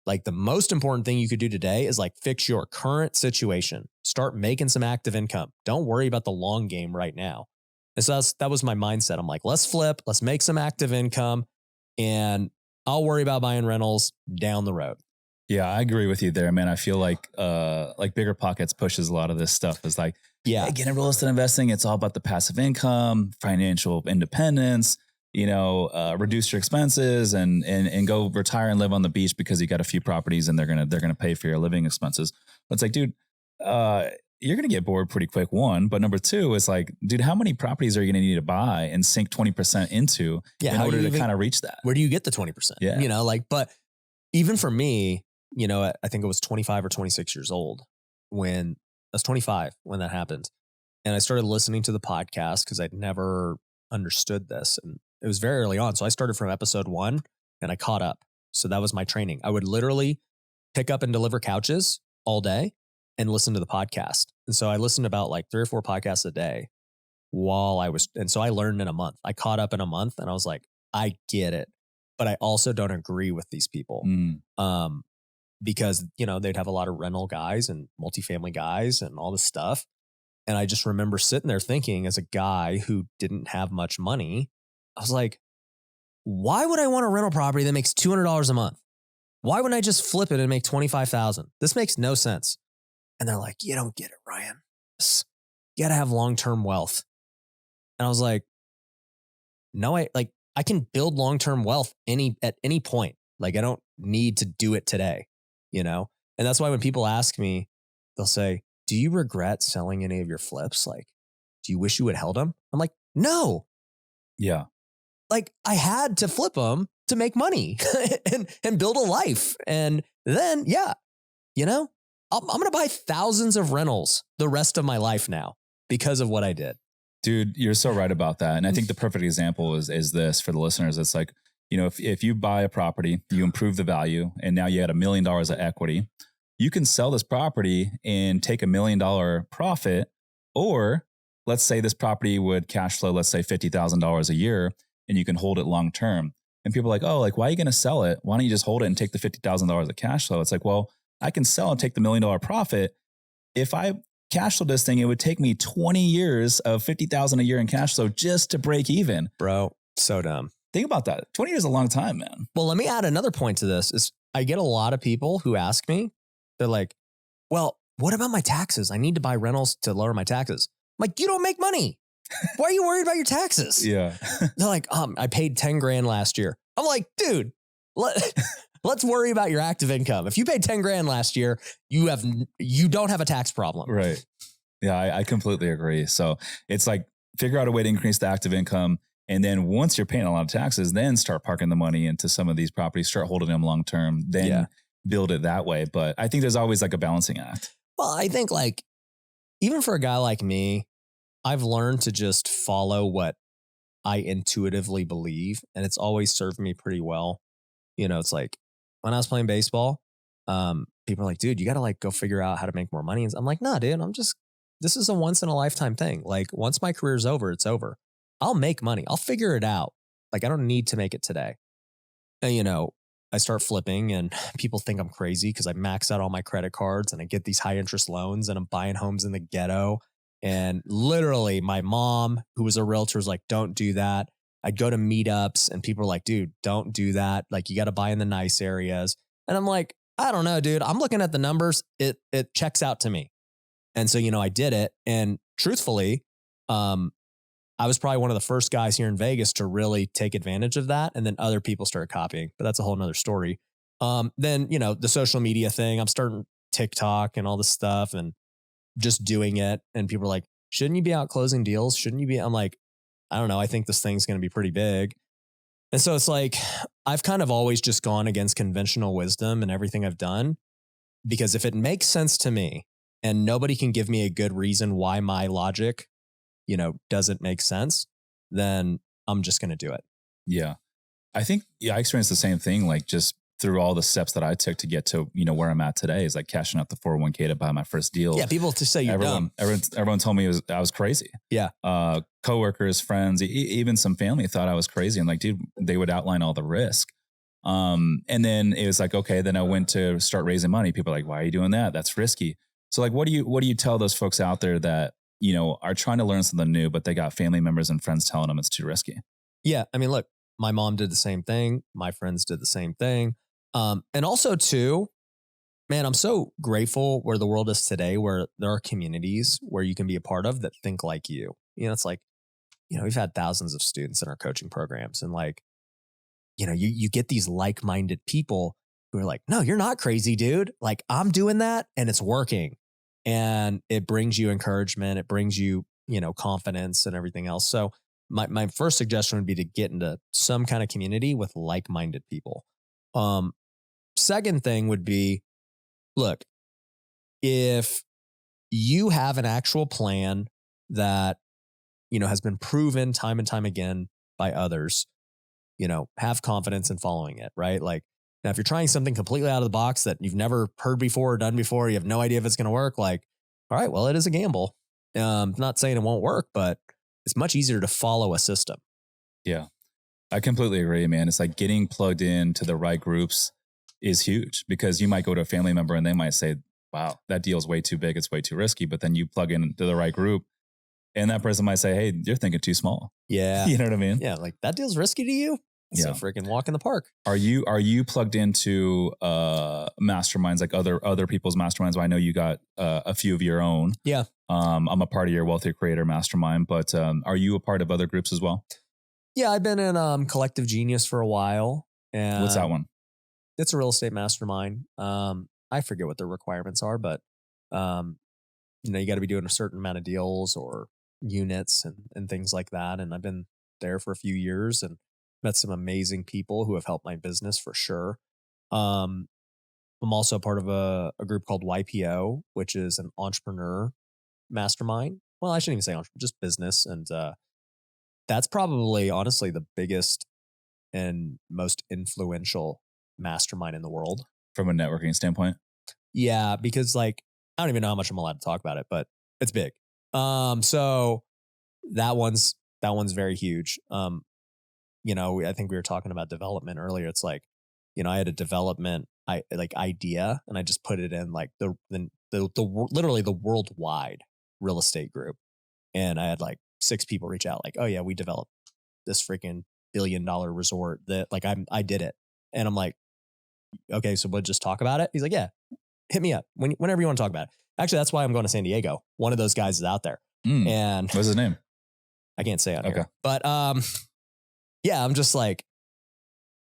Like the most important thing you could do today is like fix your current situation. Start making some active income. Don't worry about the long game right now. And so that was my mindset. I'm like, let's flip, let's make some active income, and I'll worry about buying rentals down the road. Yeah, I agree with you there, man. I feel like Bigger Pockets pushes a lot of this stuff. It's like, Yeah. hey, get in real estate investing. It's all about the passive income, financial independence, reduce your expenses and go retire and live on the beach because you got a few properties and they're gonna pay for your living expenses. But it's like, dude, you're gonna get bored pretty quick. One, but number two is like, dude, how many properties are you gonna need to buy and sink 20% into in order to kind of reach that? Where do you get the 20%? Yeah. But even for me, I think it was 25 or 26 years old when I was 25 when that happened. And I started listening to the podcast because I'd never understood this. And it was very early on. So I started from episode 1 and I caught up. So that was my training. I would literally pick up and deliver couches all day and listen to the podcast. And so I listened about like 3 or 4 podcasts a day and so I learned in a month. I caught up in a month and I was like, I get it. But I also don't agree with these people. Because, they'd have a lot of rental guys and multifamily guys and all this stuff. And I just remember sitting there thinking, as a guy who didn't have much money, I was like, why would I want a rental property that makes $200 a month? Why wouldn't I just flip it and make $25,000? This makes no sense. And they're like, you don't get it, Ryan. You got to have long-term wealth. And I was like, no, I can build long-term wealth at any point. Like I don't need to do it today, And that's why when people ask me, they'll say, do you regret selling any of your flips? Like, do you wish you had held them? I'm like, no. Yeah. Like I had to flip them to make money and build a life. And then, I'm going to buy thousands of rentals the rest of my life now because of what I did. Dude, you're so right about that. And I think the perfect example is this for the listeners. It's like, if you buy a property, you improve the value, and now you had $1 million of equity, you can sell this property and take $1 million profit. Or let's say this property would cash flow, let's say $50,000 a year, and you can hold it long term. And people are like, oh, like, why are you going to sell it? Why don't you just hold it and take the $50,000 of cash flow? It's like, well, I can sell and take the $1 million profit. If I cash flow this thing, it would take me 20 years of $50,000 a year in cash flow just to break even. Bro, so dumb. Think about that. 20 years is a long time, man. Well, let me add another point to this. Is I get a lot of people who ask me, they're like, well, what about my taxes? I need to buy rentals to lower my taxes. I'm like, you don't make money. Why are you worried about your taxes? Yeah. They're like, I paid 10 grand last year. I'm like, dude, let's worry about your active income. If you paid 10 grand last year, you don't have a tax problem. Right. Yeah, I completely agree. So it's like, figure out a way to increase the active income. And then once you're paying a lot of taxes, then start parking the money into some of these properties, start holding them long term, then build it that way. But I think there's always like a balancing act. Well, I think like, even for a guy like me, I've learned to just follow what I intuitively believe. And it's always served me pretty well. It's like when I was playing baseball, people are like, dude, you got to like go figure out how to make more money. And I'm like, nah, dude, this is a once in a lifetime thing. Like once my career's over, it's over. I'll make money. I'll figure it out. Like I don't need to make it today. And, I start flipping and people think I'm crazy because I max out all my credit cards and I get these high interest loans and I'm buying homes in the ghetto. And literally my mom, who was a realtor, was like, don't do that. I'd go to meetups and people were like, dude, don't do that. Like, you got to buy in the nice areas. And I'm like, I don't know, dude. I'm looking at the numbers. It checks out to me. And so, I did it. And truthfully, I was probably one of the first guys here in Vegas to really take advantage of that. And then other people started copying, but that's a whole nother story. Then, the social media thing, I'm starting TikTok and all this stuff and just doing it. And people are like, shouldn't you be out closing deals? Shouldn't you be? I'm like, I don't know. I think this thing's going to be pretty big. And so it's like, I've kind of always just gone against conventional wisdom and everything I've done, because if it makes sense to me and nobody can give me a good reason why my logic, doesn't make sense, then I'm just going to do it. Yeah. I think, I experienced the same thing, like just through all the steps that I took to get to, where I'm at today, is like cashing out the 401k to buy my first deal. Yeah. People just say you're dumb. Everyone told me I was crazy. Yeah. Coworkers, friends, even some family thought I was crazy. And like, dude, they would outline all the risk. And then it was like, okay, then I went to start raising money. People are like, why are you doing that? That's risky. So like, what do you tell those folks out there that, are trying to learn something new, but they got family members and friends telling them it's too risky? Yeah. I mean, look, my mom did the same thing. My friends did the same thing. And also too, man, I'm so grateful where the world is today, where there are communities where you can be a part of that think like you. It's like, we've had thousands of students in our coaching programs, and like, you get these like-minded people who are like, no, you're not crazy, dude. Like, I'm doing that and it's working. And it brings you encouragement. It brings you, confidence and everything else. So my first suggestion would be to get into some kind of community with like-minded people. Second thing would be, look, if you have an actual plan that, has been proven time and time again by others, have confidence in following it, right? Like, now, if you're trying something completely out of the box that you've never heard before or done before, you have no idea if it's going to work, like, all right, well, it is a gamble. Not saying it won't work, but it's much easier to follow a system. Yeah, I completely agree, man. It's like getting plugged into the right groups is huge, because you might go to a family member and they might say, wow, that deal's way too big. It's way too risky. But then you plug into the right group and that person might say, hey, you're thinking too small. Yeah. You know what I mean? Yeah. Like, that deal's risky to you. It's a freaking walk in the park. Are you plugged into masterminds, like other people's masterminds? Well, I know you got a few of your own. Yeah. I'm a part of your Wealthy Creator Mastermind, but are you a part of other groups as well? Yeah, I've been in Collective Genius for a while. And what's that one? It's a real estate mastermind. I forget what the requirements are, but you got to be doing a certain amount of deals or units and things like that. And I've been there for a few years and met some amazing people who have helped my business for sure. I'm also part of a group called YPO, which is an entrepreneur mastermind. Well, I shouldn't even say entrepreneur, just business. And that's probably, honestly, the biggest and most influential mastermind in the world. From a networking standpoint? Yeah, because like, I don't even know how much I'm allowed to talk about it, but it's big. So that one's very huge. I think we were talking about development earlier. It's like, I had a development idea, and I just put it in like the literally the worldwide real estate group, and I had like 6 people reach out, like, oh yeah, we developed this freaking $1 billion resort that like I did it, and I'm like, okay, so we'll just talk about it. He's like, yeah, hit me up whenever you want to talk about it. Actually, that's why I'm going to San Diego. One of those guys is out there, and what's his name? I can't say on here, but yeah, I'm just like,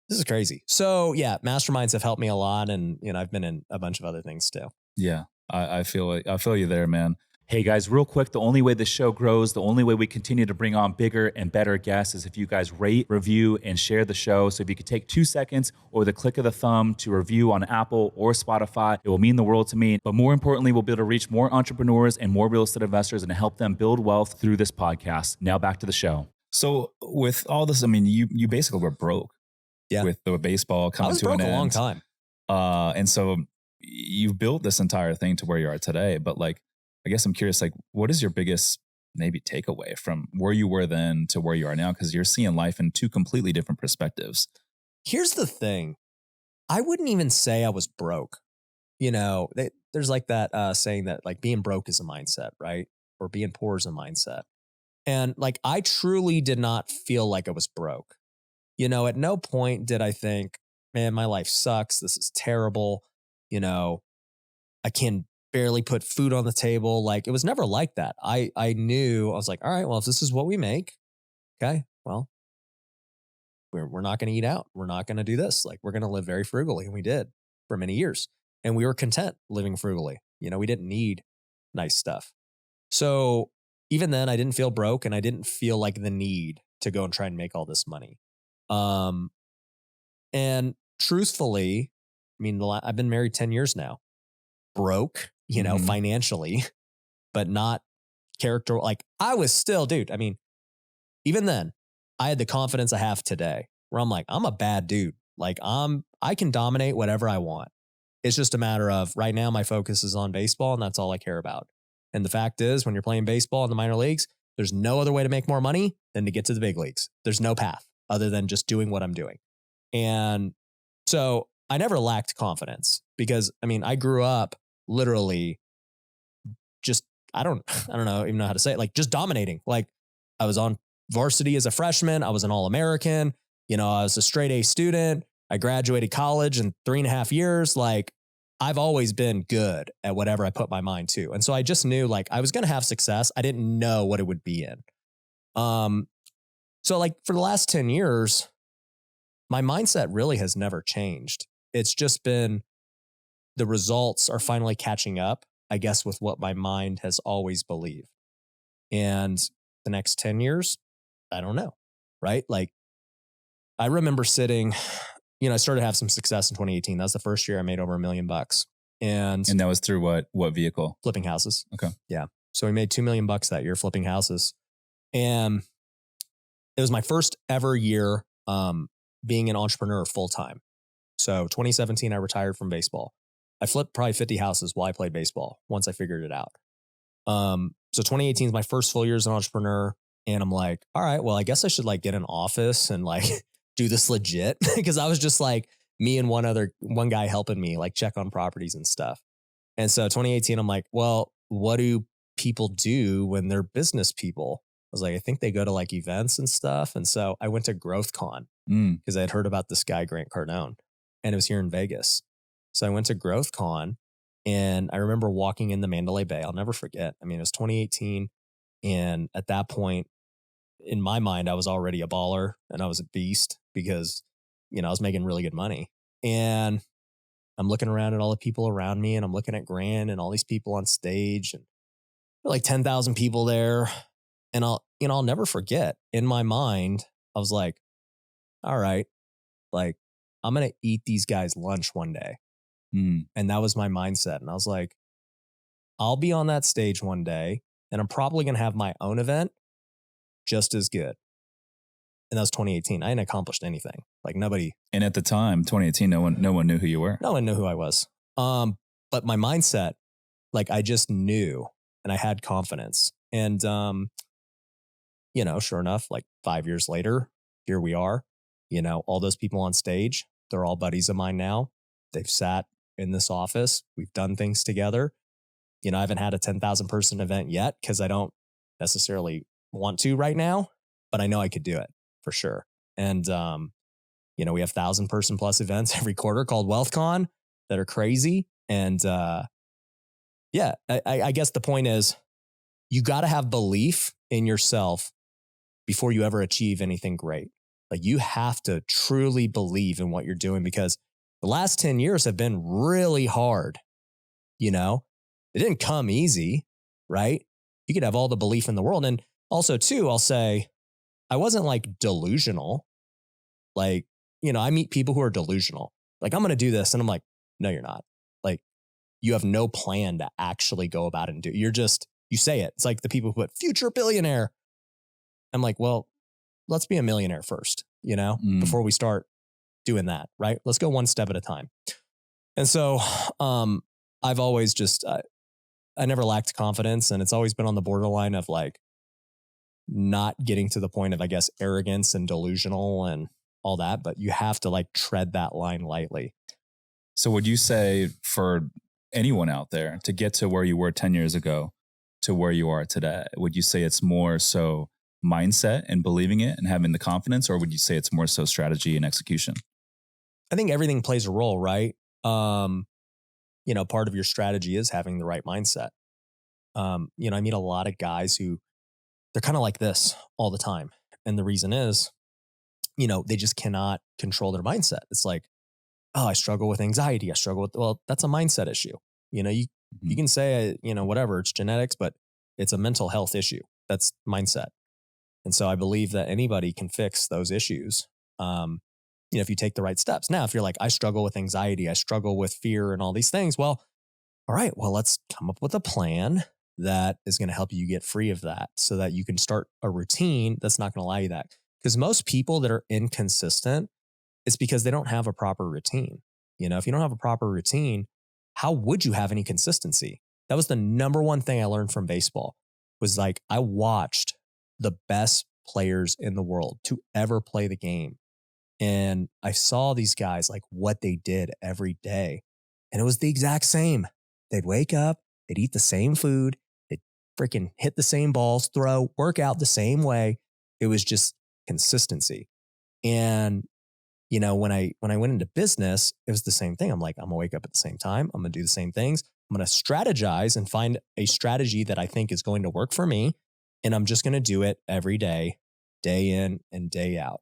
this is crazy. So yeah, masterminds have helped me a lot, and I've been in a bunch of other things too. Yeah, I feel you there, man. Hey guys, real quick, the only way the show grows, the only way we continue to bring on bigger and better guests is if you guys rate, review, and share the show. So if you could take 2 seconds or the click of the thumb to review on Apple or Spotify, it will mean the world to me. But more importantly, we'll be able to reach more entrepreneurs and more real estate investors and help them build wealth through this podcast. Now back to the show. So with all this, I mean, you basically were broke. Yeah. With the baseball coming to an end. I was broke a long time. And so you've built this entire thing to where you are today. But like, I guess I'm curious, like, what is your biggest maybe takeaway from where you were then to where you are now? Because you're seeing life in 2 completely different perspectives. Here's the thing. I wouldn't even say I was broke. There's like that saying that like being broke is a mindset, right? or being poor is a mindset. And like, I truly did not feel like I was broke. You know, at no point did I think, man, my life sucks. This is terrible. You know, I can barely put food on the table. Like, it was never like that. I knew, I was like, all right, well, if this is what we make, okay, well, we're not going to eat out. We're not going to do this. Like, we're going to live very frugally. And we did for many years. And we were content living frugally. You know, we didn't need nice stuff. So even then, I didn't feel broke, and I didn't feel like the need to go and try and make all this money. And truthfully, I mean, I've been married 10 years now, broke, you know, financially, but not character. Like, I was still, dude, I mean, even then I had the confidence I have today where I'm like, I'm a bad dude. Like, I can dominate whatever I want. It's just a matter of right now, my focus is on baseball, and that's all I care about. And the fact is, when you're playing baseball in the minor leagues, there's no other way to make more money than to get to the big leagues. There's no path other than just doing what I'm doing. And so I never lacked confidence because, I mean, I grew up literally just, I don't even know how to say it, like just dominating. Like, I was on varsity as a freshman. I was an All-American. You know, I was a straight A student. I graduated college in 3.5 years. Like, I've always been good at whatever I put my mind to. And so I just knew like I was going to have success. I didn't know what it would be in. So like for the last 10 years, my mindset really has never changed. It's just been the results are finally catching up, I guess, with what my mind has always believed. And the next 10 years, I don't know, right? Like, I remember sitting, you know, I started to have some success in 2018. That's the first year I made over $1 million. And that was through what vehicle? Flipping houses. Okay. Yeah. So we made $2 million that year flipping houses. And it was my first ever year being an entrepreneur full time. So 2017, I retired from baseball. I flipped probably 50 houses while I played baseball once I figured it out. So 2018 is my first full year as an entrepreneur. And I'm like, all right, well, I guess I should like get an office and like do this legit. Because I was just like me and one guy helping me like check on properties and stuff. And so 2018, I'm like, well, what do people do when they're business people? I was like, I think they go to like events and stuff. And so I went to GrowthCon because I had heard about this guy, Grant Cardone, and it was here in Vegas. So I went to GrowthCon, and I remember walking in the Mandalay Bay. I'll never forget. I mean, it was 2018. And at that point, in my mind, I was already a baller and I was a beast because, you know, I was making really good money. And I'm looking around at all the people around me, and I'm looking at Grant and all these people on stage, and like 10,000 people there. And I'll never forget, in my mind, I was like, all right, like, I'm going to eat these guys lunch one day. And that was my mindset. And I was like, I'll be on that stage one day, and I'm probably going to have my own event just as good. And that was 2018. I hadn't accomplished anything. Like, nobody. And at the time, 2018, no one knew who you were. No one knew who I was. But my mindset, like, I just knew, and I had confidence. And, you know, sure enough, like 5 years later, here we are. You know, all those people on stage, they're all buddies of mine now. They've sat in this office. We've done things together. You know, I haven't had a 10,000 person event yet because I don't necessarily want to right now, but I know I could do it for sure. And, you know, we have 1,000 person plus events every quarter called WealthCon that are crazy. And, yeah, I guess the point is you got to have belief in yourself before you ever achieve anything great. Like, you have to truly believe in what you're doing, because the last 10 years have been really hard. You know, it didn't come easy, right? You could have all the belief in the world. And also too, I'll say, I wasn't like delusional. Like, you know, I meet people who are delusional. Like, I'm going to do this. And I'm like, no, you're not. Like, you have no plan to actually go about it and do it. You're just, you say it. It's like the people who put future billionaire. I'm like, well, let's be a millionaire first, you know, before we start doing that, right? Let's go one step at a time. And so I've always just, I never lacked confidence, and it's always been on the borderline of like not getting to the point of, I guess, arrogance and delusional and all that, but you have to like tread that line lightly. So would you say for anyone out there to get to where you were 10 years ago, to where you are today? Would you say it's more so mindset and believing it and having the confidence, or would you say it's more so strategy and execution? I think everything plays a role, right? Part of your strategy is having the right mindset. I meet a lot of guys who they're kind of like this all the time. And the reason is, they just cannot control their mindset. It's like, oh, I struggle with anxiety. Well, that's a mindset issue. You can say, whatever, it's genetics, but it's a mental health issue. That's mindset. And so I believe that anybody can fix those issues. If you take the right steps. Now, if you're like, I struggle with anxiety, I struggle with fear and all these things. Well, all right, well, let's come up with a plan that is going to help you get free of that so that you can start a routine that's not going to allow you that. Because most people that are inconsistent, it's because they don't have a proper routine. If you don't have a proper routine, how would you have any consistency? That was the number one thing I learned from baseball was like, I watched the best players in the world to ever play the game. And I saw these guys, like what they did every day. And it was the exact same. They'd wake up, they'd eat the same food, they'd freaking hit the same balls, throw, work out the same way. It was just consistency. And, when I went into business, it was the same thing. I'm like, I'm gonna wake up at the same time. I'm gonna do the same things. I'm gonna strategize and find a strategy that I think is going to work for me. And I'm just gonna do it every day, day in and day out.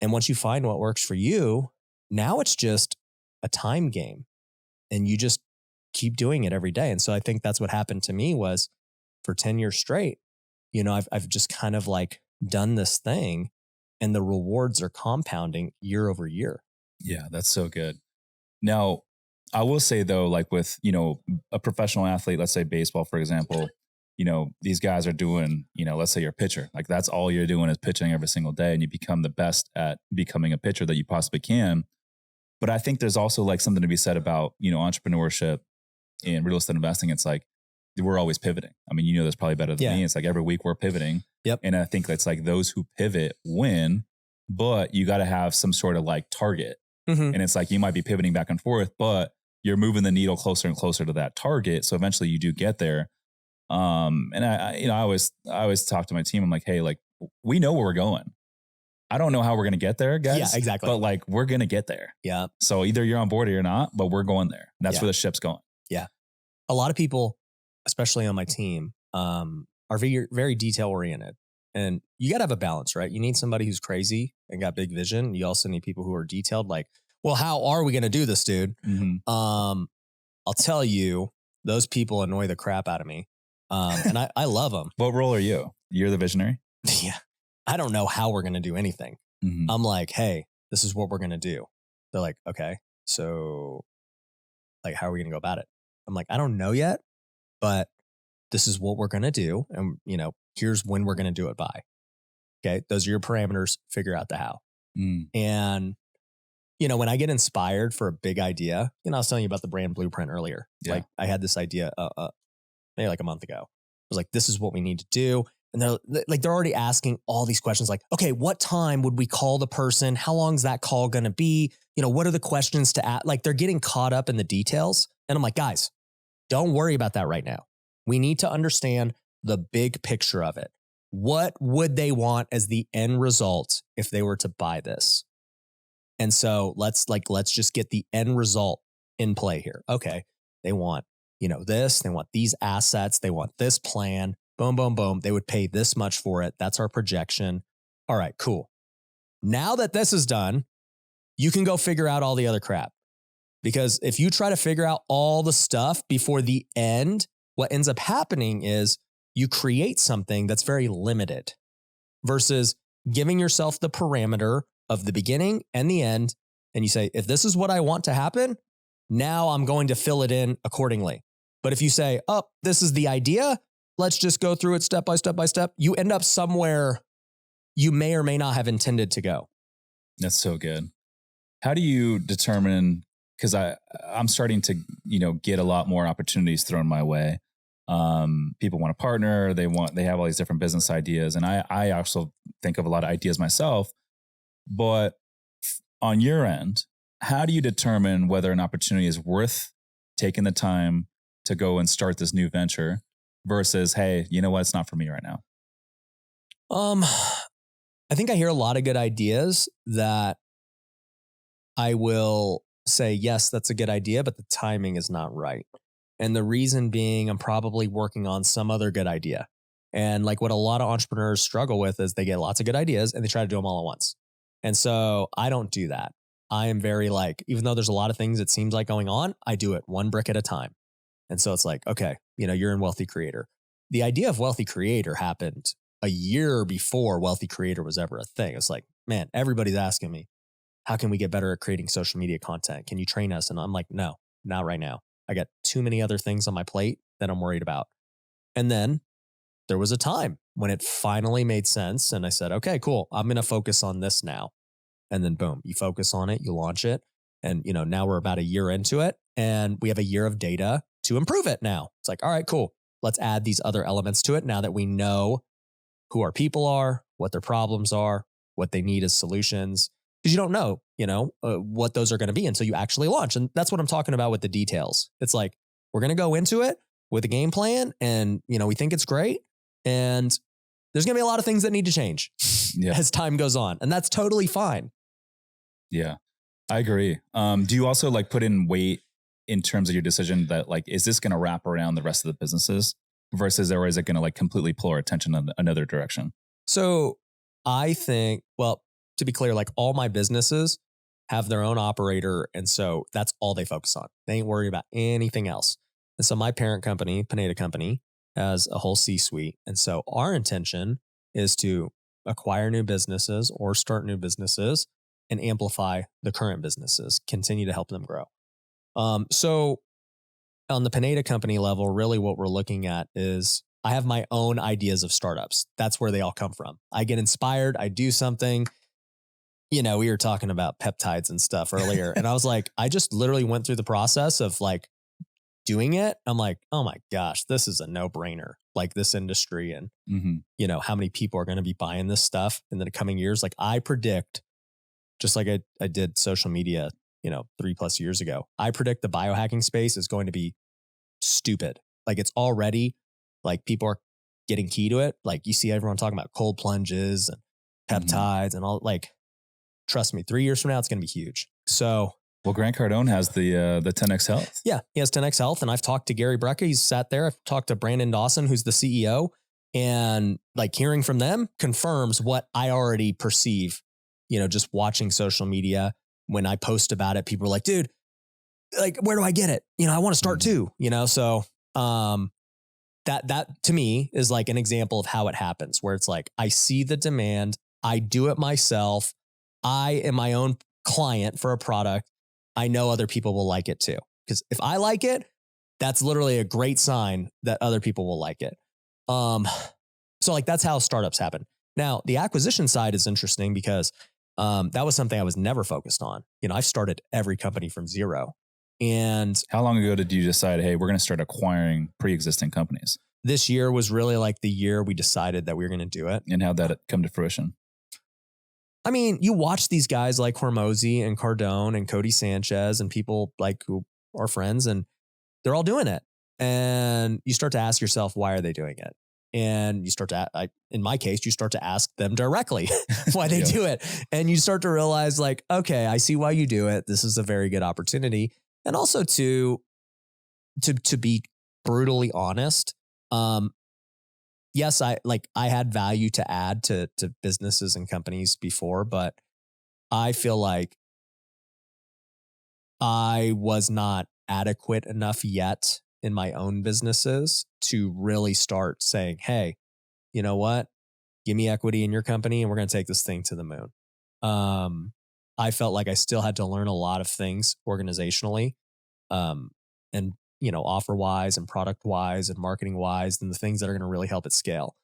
And once you find what works for you, now it's just a time game and you just keep doing it every day. And so I think that's what happened to me was for 10 years straight, I've just kind of like done this thing and the rewards are compounding year over year. Yeah, that's so good. Now, I will say though, like with, a professional athlete, let's say baseball, for example, these guys are doing, let's say you're a pitcher, like that's all you're doing is pitching every single day and you become the best at becoming a pitcher that you possibly can. But I think there's also like something to be said about, entrepreneurship and real estate investing. It's like, we're always pivoting. I mean, this probably better than me. It's like every week we're pivoting. Yep. And I think that's like those who pivot win, but you got to have some sort of like target. Mm-hmm. And it's like, you might be pivoting back and forth, but you're moving the needle closer and closer to that target. So eventually you do get there. And I always talk to my team. I'm like, hey, like we know where we're going. I don't know how we're going to get there, guys. Yeah, exactly. But like, we're going to get there. Yeah. So either you're on board or you're not, but we're going there. That's where the ship's going. Yeah. A lot of people, especially on my team, are very, very detail oriented and you got to have a balance, right? You need somebody who's crazy and got big vision. You also need people who are detailed. Like, well, how are we going to do this, dude? Mm-hmm. I'll tell you, those people annoy the crap out of me. And I love them. What role are you? You're the visionary? Yeah. I don't know how we're going to do anything. Mm-hmm. I'm like, hey, this is what we're going to do. They're like, okay, so like, how are we going to go about it? I'm like, I don't know yet, but this is what we're going to do. And, here's when we're going to do it by. Okay. Those are your parameters. Figure out the how. Mm. And, when I get inspired for a big idea, I was telling you about the brand blueprint earlier. Yeah. Like I had this idea maybe like a month ago. I was like, this is what we need to do. And they're already asking all these questions like, okay, what time would we call the person? How long is that call going to be? What are the questions to ask? Like they're getting caught up in the details. And I'm like, guys, don't worry about that right now. We need to understand the big picture of it. What would they want as the end result if they were to buy this? And so let's just get the end result in play here. Okay. They want, this, they want these assets. They want this plan. Boom, boom, boom. They would pay this much for it. That's our projection. All right, cool. Now that this is done, you can go figure out all the other crap. Because if you try to figure out all the stuff before the end, what ends up happening is you create something that's very limited versus giving yourself the parameter of the beginning and the end. And you say, if this is what I want to happen, now I'm going to fill it in accordingly. But if you say, oh, this is the idea, let's just go through it step by step by step, you end up somewhere you may or may not have intended to go. That's so good. How do you determine, because I'm starting to, get a lot more opportunities thrown my way. People want to partner. They have all these different business ideas. And I also think of a lot of ideas myself, but on your end, how do you determine whether an opportunity is worth taking the time to go and start this new venture versus, hey, you know what? It's not for me right now. I think I hear a lot of good ideas that I will say, yes, that's a good idea, but the timing is not right. And the reason being, I'm probably working on some other good idea. And like what a lot of entrepreneurs struggle with is they get lots of good ideas and they try to do them all at once. And so I don't do that. I am very like, even though there's a lot of things it seems like going on, I do it one brick at a time. And so it's like, okay, you're in Wealthy Creator. The idea of Wealthy Creator happened a year before Wealthy Creator was ever a thing. It's like, man, everybody's asking me, how can we get better at creating social media content? Can you train us? And I'm like, no, not right now. I got too many other things on my plate that I'm worried about. And then there was a time when it finally made sense. And I said, okay, cool. I'm going to focus on this now. And then boom, you focus on it, you launch it. And, now we're about a year into it and we have a year of data to improve it now. It's like, all right, cool. Let's add these other elements to it now that we know who our people are, what their problems are, what they need as solutions. Because you don't know, what those are going to be until you actually launch. And that's what I'm talking about with the details. It's like, we're going to go into it with a game plan and, we think it's great. And there's going to be a lot of things that need to change as time goes on. And that's totally fine. Yeah, I agree. Do you also like put in weight in terms of your decision that like, is this going to wrap around the rest of the businesses versus, or is it going to like completely pull our attention in another direction? So I think, well, to be clear, like all my businesses have their own operator. And so that's all they focus on. They ain't worried about anything else. And so my parent company, Pineda Company, has a whole C-suite. And so our intention is to acquire new businesses or start new businesses and amplify the current businesses, continue to help them grow. So on the Pineda Company level, really what we're looking at is I have my own ideas of startups. That's where they all come from. I get inspired. I do something. We were talking about peptides and stuff earlier. And I was like, I just literally went through the process of like doing it. I'm like, oh my gosh, this is a no-brainer. Like this industry and, how many people are going to be buying this stuff in the coming years. Like I predict, just like I did social media, 3+ years ago, I predict the biohacking space is going to be stupid. Like it's already like people are getting key to it. Like you see everyone talking about cold plunges and peptides and all like, trust me, 3 years from now, it's going to be huge. So, well, Grant Cardone has the 10X Health. Yeah, he has 10X Health. And I've talked to Gary Brecka. He's sat there. I've talked to Brandon Dawson, who's the CEO. And like hearing from them confirms what I already perceive, just watching social media. When I post about it, people are like, dude, like, where do I get it? I want to start too, So that to me is like an example of how it happens, where it's like, I see the demand. I do it myself. I am my own client for a product. I know other people will like it too. Because if I like it, that's literally a great sign that other people will like it. So like that's how startups happen. Now, the acquisition side is interesting because that was something I was never focused on. I've started every company from zero. And how long ago did you decide, hey, we're going to start acquiring pre-existing companies? This year was really like the year we decided that we were going to do it. And how'd that come to fruition? I mean, you watch these guys like Hormozy and Cardone and Cody Sanchez and people like who are friends and they're all doing it. And you start to ask yourself, why are they doing it? And you start to, in my case, you start to ask them directly why they do it. And you start to realize like, okay, I see why you do it. This is a very good opportunity. And also to be brutally honest, yes, I had value to add to businesses and companies before, but I feel like I was not adequate enough yet in my own businesses to really start saying, hey, you know what? Give me equity in your company and we're going to take this thing to the moon. I felt like I still had to learn a lot of things organizationally, and offer wise and product wise and marketing wise, and the things that are going to really help it scale.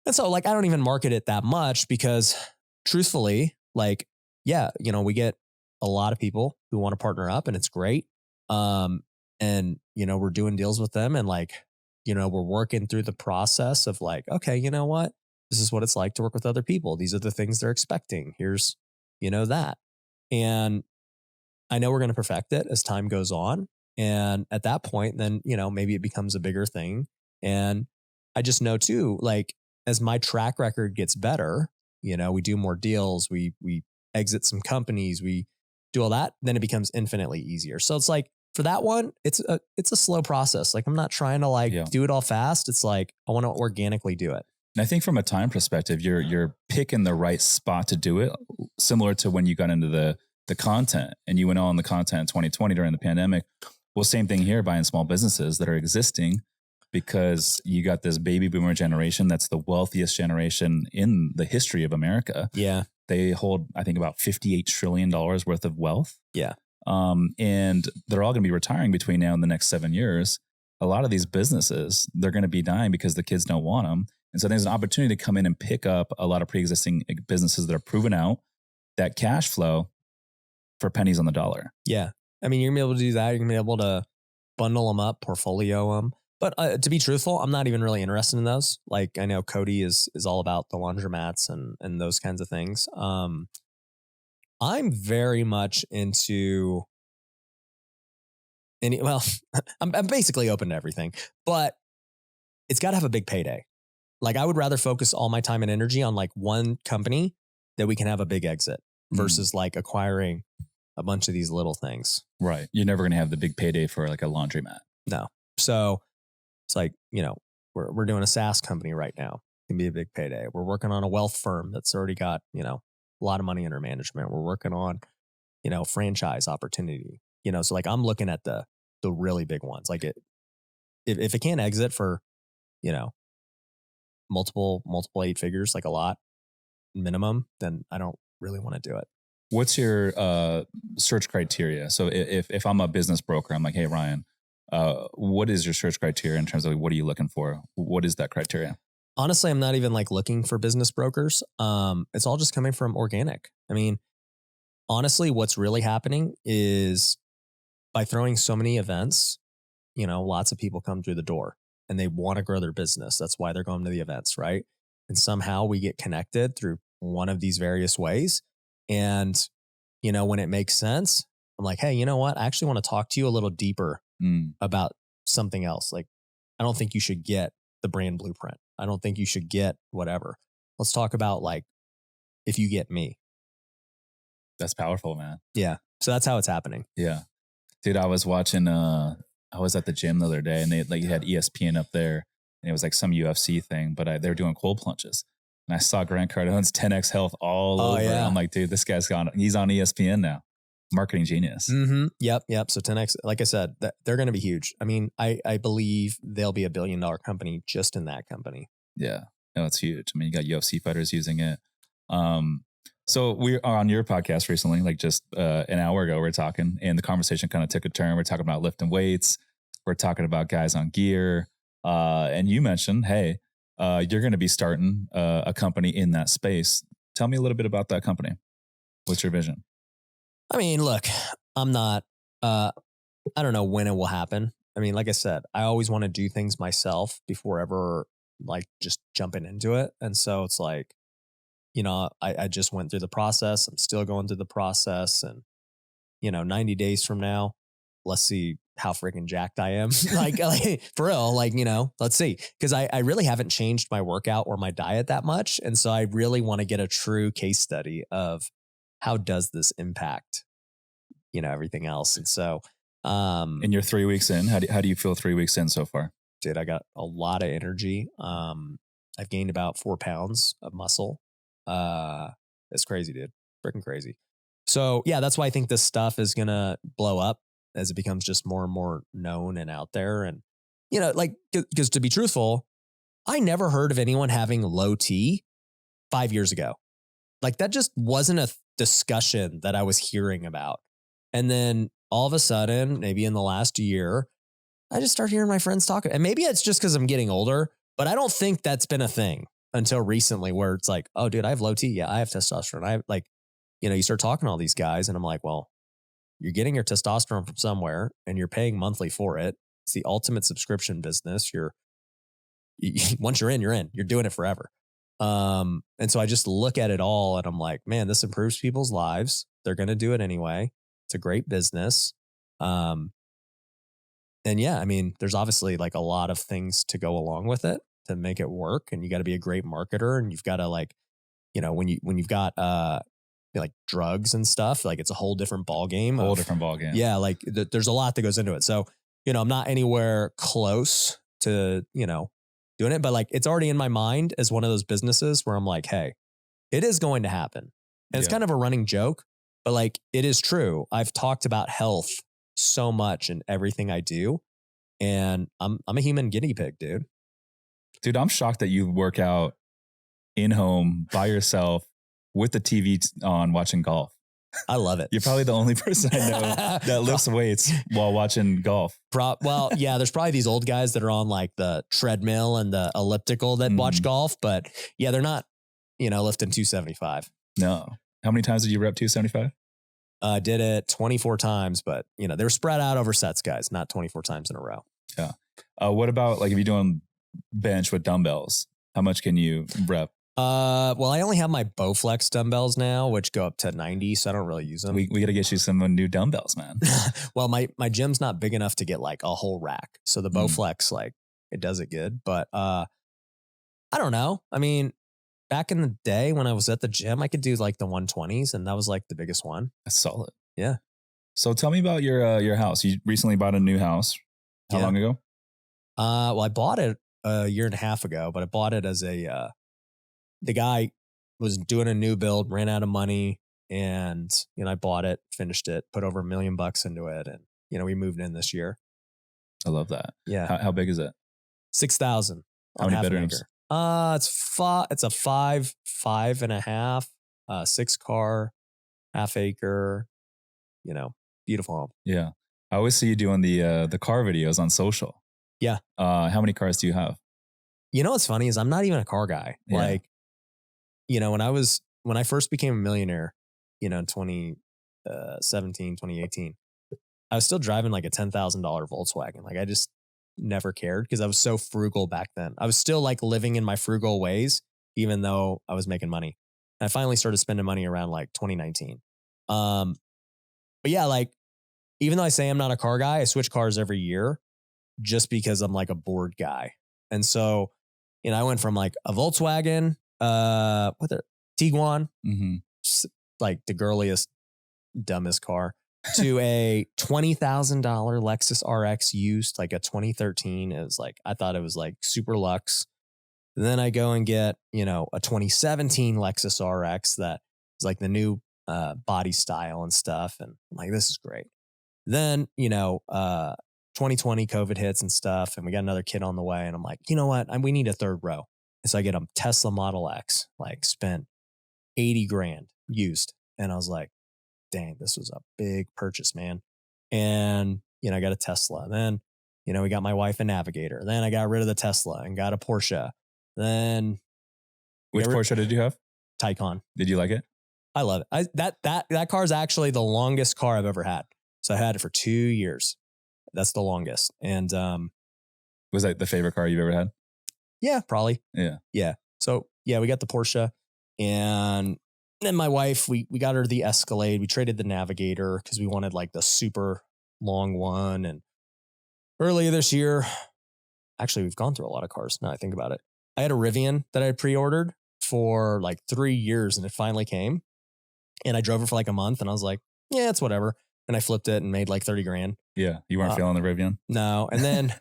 And so like, I don't even market it that much because truthfully, like, yeah, we get a lot of people who want to partner up and it's great. And, we're doing deals with them and like, we're working through the process of like, okay, you know what? This is what it's like to work with other people. These are the things they're expecting. Here's, that. And I know we're going to perfect it as time goes on. And at that point, then, maybe it becomes a bigger thing. And I just know too, like as my track record gets better, you know, we do more deals, we exit some companies, we do all that, then it becomes infinitely easier. So it's like for that one, it's a slow process. Like I'm not trying to like do it all fast. It's like I want to organically do it. And I think from a time perspective, you're picking the right spot to do it. Similar to when you got into the content and you went on the content in 2020 during the pandemic. Well, same thing here, buying small businesses that are existing because you got this baby boomer generation. That's the wealthiest generation in the history of America. Yeah. They hold, I think, about $58 trillion worth of wealth. Yeah. And they're all going to be retiring between now and the next 7 years. A lot of these businesses, they're going to be dying because the kids don't want them. And so there's an opportunity to come in and pick up a lot of pre-existing businesses that are proven out, that cash flow for pennies on the dollar. Yeah. I mean, you're going to be able to do that. You're going to be able to bundle them up, portfolio them. But to be truthful, I'm not even really interested in those. Like I know Cody is all about the laundromats and those kinds of things. I'm very much into I'm basically open to everything, but it's got to have a big payday. Like I would rather focus all my time and energy on like one company that we can have a big exit versus like acquiring a bunch of these little things. Right. You're never going to have the big payday for like a laundromat. No. So it's like, you know, we're doing a SaaS company right now. It can be a big payday. We're working on a wealth firm that's already got, you know, a lot of money under management. We're working on, you know, franchise opportunity, you know, so like I'm looking at the really big ones. Like if it can't exit for, you know, multiple 8 figures, like a lot minimum, then I don't really want to do it. What's your search criteria? So if I'm a business broker, I'm like, hey, Ryan, what is your search criteria in terms of what are you looking for? What is that criteria? Honestly, I'm not even like looking for business brokers. It's all just coming from organic. I mean, honestly, what's really happening is by throwing so many events, you know, lots of people come through the door and they want to grow their business. That's why they're going to the events, right? And somehow we get connected through one of these various ways. And, you know, when it makes sense, I'm like, hey, you know what? I actually want to talk to you a little deeper about something else. Like, I don't think you should get the brand blueprint. I don't think you should get whatever. Let's talk about like, if you get me. That's powerful, man. Yeah. So that's how it's happening. Yeah. Dude, I was watching, I was at the gym the other day and they like had ESPN up there and it was like some UFC thing, but they were doing cold plunges. And I saw Grant Cardone's 10X Health all over. Yeah. I'm like, dude, this guy's he's on ESPN now. Marketing genius. Mm-hmm. Yep. So 10X, like I said, they're going to be huge. I mean, I believe they'll be $1 billion company just in that company. Yeah. No, it's huge. I mean, you got UFC fighters using it. So we are on your podcast recently, like just an hour ago, we're talking and the conversation kind of took a turn. We're talking about lifting weights. We're talking about guys on gear. And you mentioned, hey, you're going to be starting a company in that space. Tell me a little bit about that company. What's your vision? I mean, look, I'm not, I don't know when it will happen. I mean, like I said, I always want to do things myself before ever like just jumping into it. And so it's like, you know, I just went through the process. I'm still going through the process. And, you know, 90 days from now, let's see how freaking jacked I am. like for real, like, you know, let's see. Cause I really haven't changed my workout or my diet that much. And so I really want to get a true case study of how does this impact, you know, everything else. And so, and you're 3 weeks in, how do you feel 3 weeks in so far? Dude, I got a lot of energy. I've gained about 4 pounds of muscle. It's crazy, dude. Freaking crazy. So yeah, that's why I think this stuff is going to blow up as it becomes just more and more known and out there. And, you know, like, because to be truthful, I never heard of anyone having low T 5 years ago. Like that just wasn't a discussion that I was hearing about. And then all of a sudden, maybe in the last year, I just start hearing my friends talking. And maybe it's just because I'm getting older, but I don't think that's been a thing until recently where it's like, oh, dude, I have low T. Yeah, I have testosterone. I have like, you know, you start talking to all these guys and I'm like, well, you're getting your testosterone from somewhere and you're paying monthly for it. It's the ultimate subscription business. Once you're in, you're doing it forever. And so I just look at it all and I'm like, man, this improves people's lives. They're going to do it anyway. It's a great business. And yeah, I mean, there's obviously like a lot of things to go along with it to make it work. And you got to be a great marketer, and you've got to like, you know, when you've got like drugs and stuff, like it's a whole different ball game. Different ball game. Yeah. Like there's a lot that goes into it. So, you know, I'm not anywhere close to, you know, doing it, but like it's already in my mind as one of those businesses where I'm like, hey, it is going to happen. And it's kind of a running joke, but like it is true. I've talked about health so much in everything I do. And I'm a human guinea pig, dude. Dude, I'm shocked that you work out in home by yourself with the TV on watching golf. I love it. You're probably the only person I know that lifts weights while watching golf. Well, yeah, there's probably these old guys that are on like the treadmill and the elliptical that watch golf, but yeah, they're not, you know, lifting 275. No. How many times did you rep 275? Did it 24 times, but you know, they were spread out over sets, guys, not 24 times in a row. Yeah. What about like if you're doing bench with dumbbells, how much can you rep? Well, I only have my Bowflex dumbbells now, which go up to 90, so I don't really use them. We got to get you some new dumbbells, man. Well, my gym's not big enough to get like a whole rack. So the Bowflex, like it does it good, but I don't know. I mean, back in the day when I was at the gym, I could do like the 120s, and that was like the biggest one. That's solid. Yeah. So tell me about your house. You recently bought a new house. How long ago? Well, I bought it a year and a half ago, but I bought it as the guy was doing a new build, ran out of money, and you know, I bought it, finished it, put over $1 million into it, and you know, we moved in this year. I love that. Yeah. How big is it? 6,000. How many bedrooms? It's a 5.5, 6-car, half acre, you know, beautiful home. Yeah. I always see you doing the car videos on social. Yeah. How many cars do you have? You know what's funny is I'm not even a car guy. Yeah. Like, you know, when I first became a millionaire, you know, in 2017, 2018, I was still driving like a $10,000 Volkswagen. Like I just never cared because I was so frugal back then. I was still like living in my frugal ways, even though I was making money. And I finally started spending money around like 2019. But yeah, like even though I say I'm not a car guy, I switch cars every year just because I'm like a bored guy. And so, you know, I went from like a Volkswagen, Tiguan, like the girliest, dumbest car, to a $20,000 Lexus RX used, like a 2013. It was like, I thought it was like super luxe. And then I go and get, you know, a 2017 Lexus RX that is like the new body style and stuff. And I'm like, this is great. Then, you know, 2020 COVID hits and stuff, and we got another kid on the way. And I'm like, you know what? We need a third row. And so I get a Tesla Model X, like spent 80 grand used. And I was like, dang, this was a big purchase, man. And, you know, I got a Tesla. And then, you know, we got my wife a Navigator. Then I got rid of the Tesla and got a Porsche. Then which Porsche did you have? Taycan. Did you like it? I love it. That car is actually the longest car I've ever had. So I had it for 2 years. That's the longest. And was that the favorite car you've ever had? Yeah, probably. Yeah. Yeah. So yeah, we got the Porsche, and then my wife, we got her the Escalade. We traded the Navigator because we wanted like the super long one. And earlier this year, actually, we've gone through a lot of cars now I think about it. I had a Rivian that I had pre-ordered for like 3 years, and it finally came. And I drove it for like a month, and I was like, yeah, it's whatever. And I flipped it and made like 30 grand. Yeah. You weren't feeling the Rivian? No. And then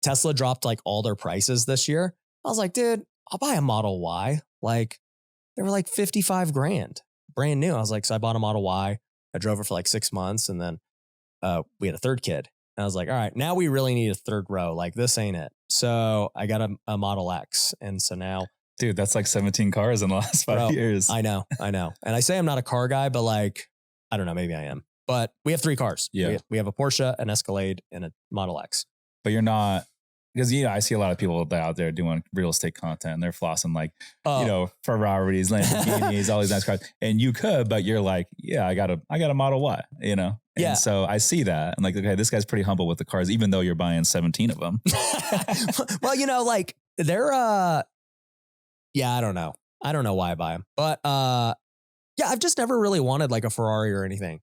Tesla dropped like all their prices this year. I was like, dude, I'll buy a Model Y. Like they were like 55 grand, brand new. I was like, so I bought a Model Y. I drove it for like 6 months, and then we had a third kid. And I was like, all right, now we really need a third row. Like this ain't it. So I got a Model X. And so now, dude, that's like 17 cars in the last 5 years. I know. And I say I'm not a car guy, but like, I don't know, maybe I am. But we have 3 cars. Yeah. We have a Porsche, an Escalade, and a Model X. But you're not, because, you know, I see a lot of people out there doing real estate content, and they're flossing like, you know, Ferraris, Lamborghinis, all these nice cars. And you could, but you're like, yeah, I got a Model Y, you know? And yeah. So I see that. I'm like, okay, this guy's pretty humble with the cars, even though you're buying 17 of them. Well, you know, like they're, yeah, I don't know. I don't know why I buy them, but, yeah, I've just never really wanted like a Ferrari or anything.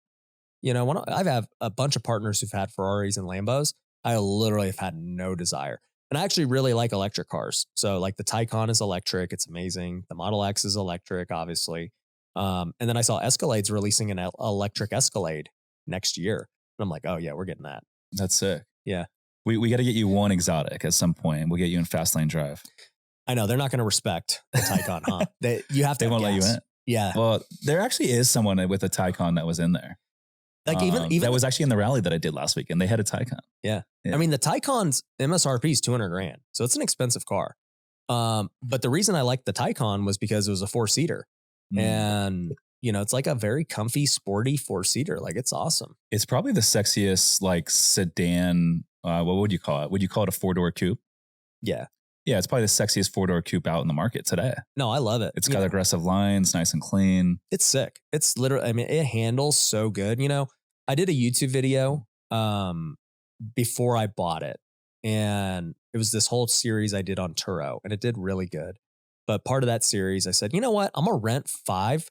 You know, I've had a bunch of partners who've had Ferraris and Lambos. I literally have had no desire. And I actually really like electric cars. So like the Taycan is electric. It's amazing. The Model X is electric, obviously. And then I saw Escalade's releasing an electric Escalade next year. And I'm like, oh yeah, we're getting that. That's sick. Yeah. We got to get you one exotic at some point. We'll get you in fast lane drive. I know they're not going to respect the Taycan, huh? You have to. They won't let you in. Yeah. Well, there actually is someone with a Taycan that was in there. Like even that was actually in the rally that I did last week, and they had a Taycan. Yeah. I mean, the Taycan's MSRP is $200,000, so it's an expensive car. But the reason I liked the Taycan was because it was a 4-seater, and it's like a very comfy, sporty 4-seater. Like it's awesome. It's probably the sexiest like sedan. What would you call it? Would you call it a 4-door coupe? Yeah. Yeah, it's probably the sexiest 4-door coupe out in the market today. No, I love it. It's got aggressive lines, nice and clean. It's sick. It's literally, I mean, it handles so good. I did a YouTube video before I bought it, and it was this whole series I did on Turo, and it did really good. But part of that series, I said, you know what? I'm going to rent 5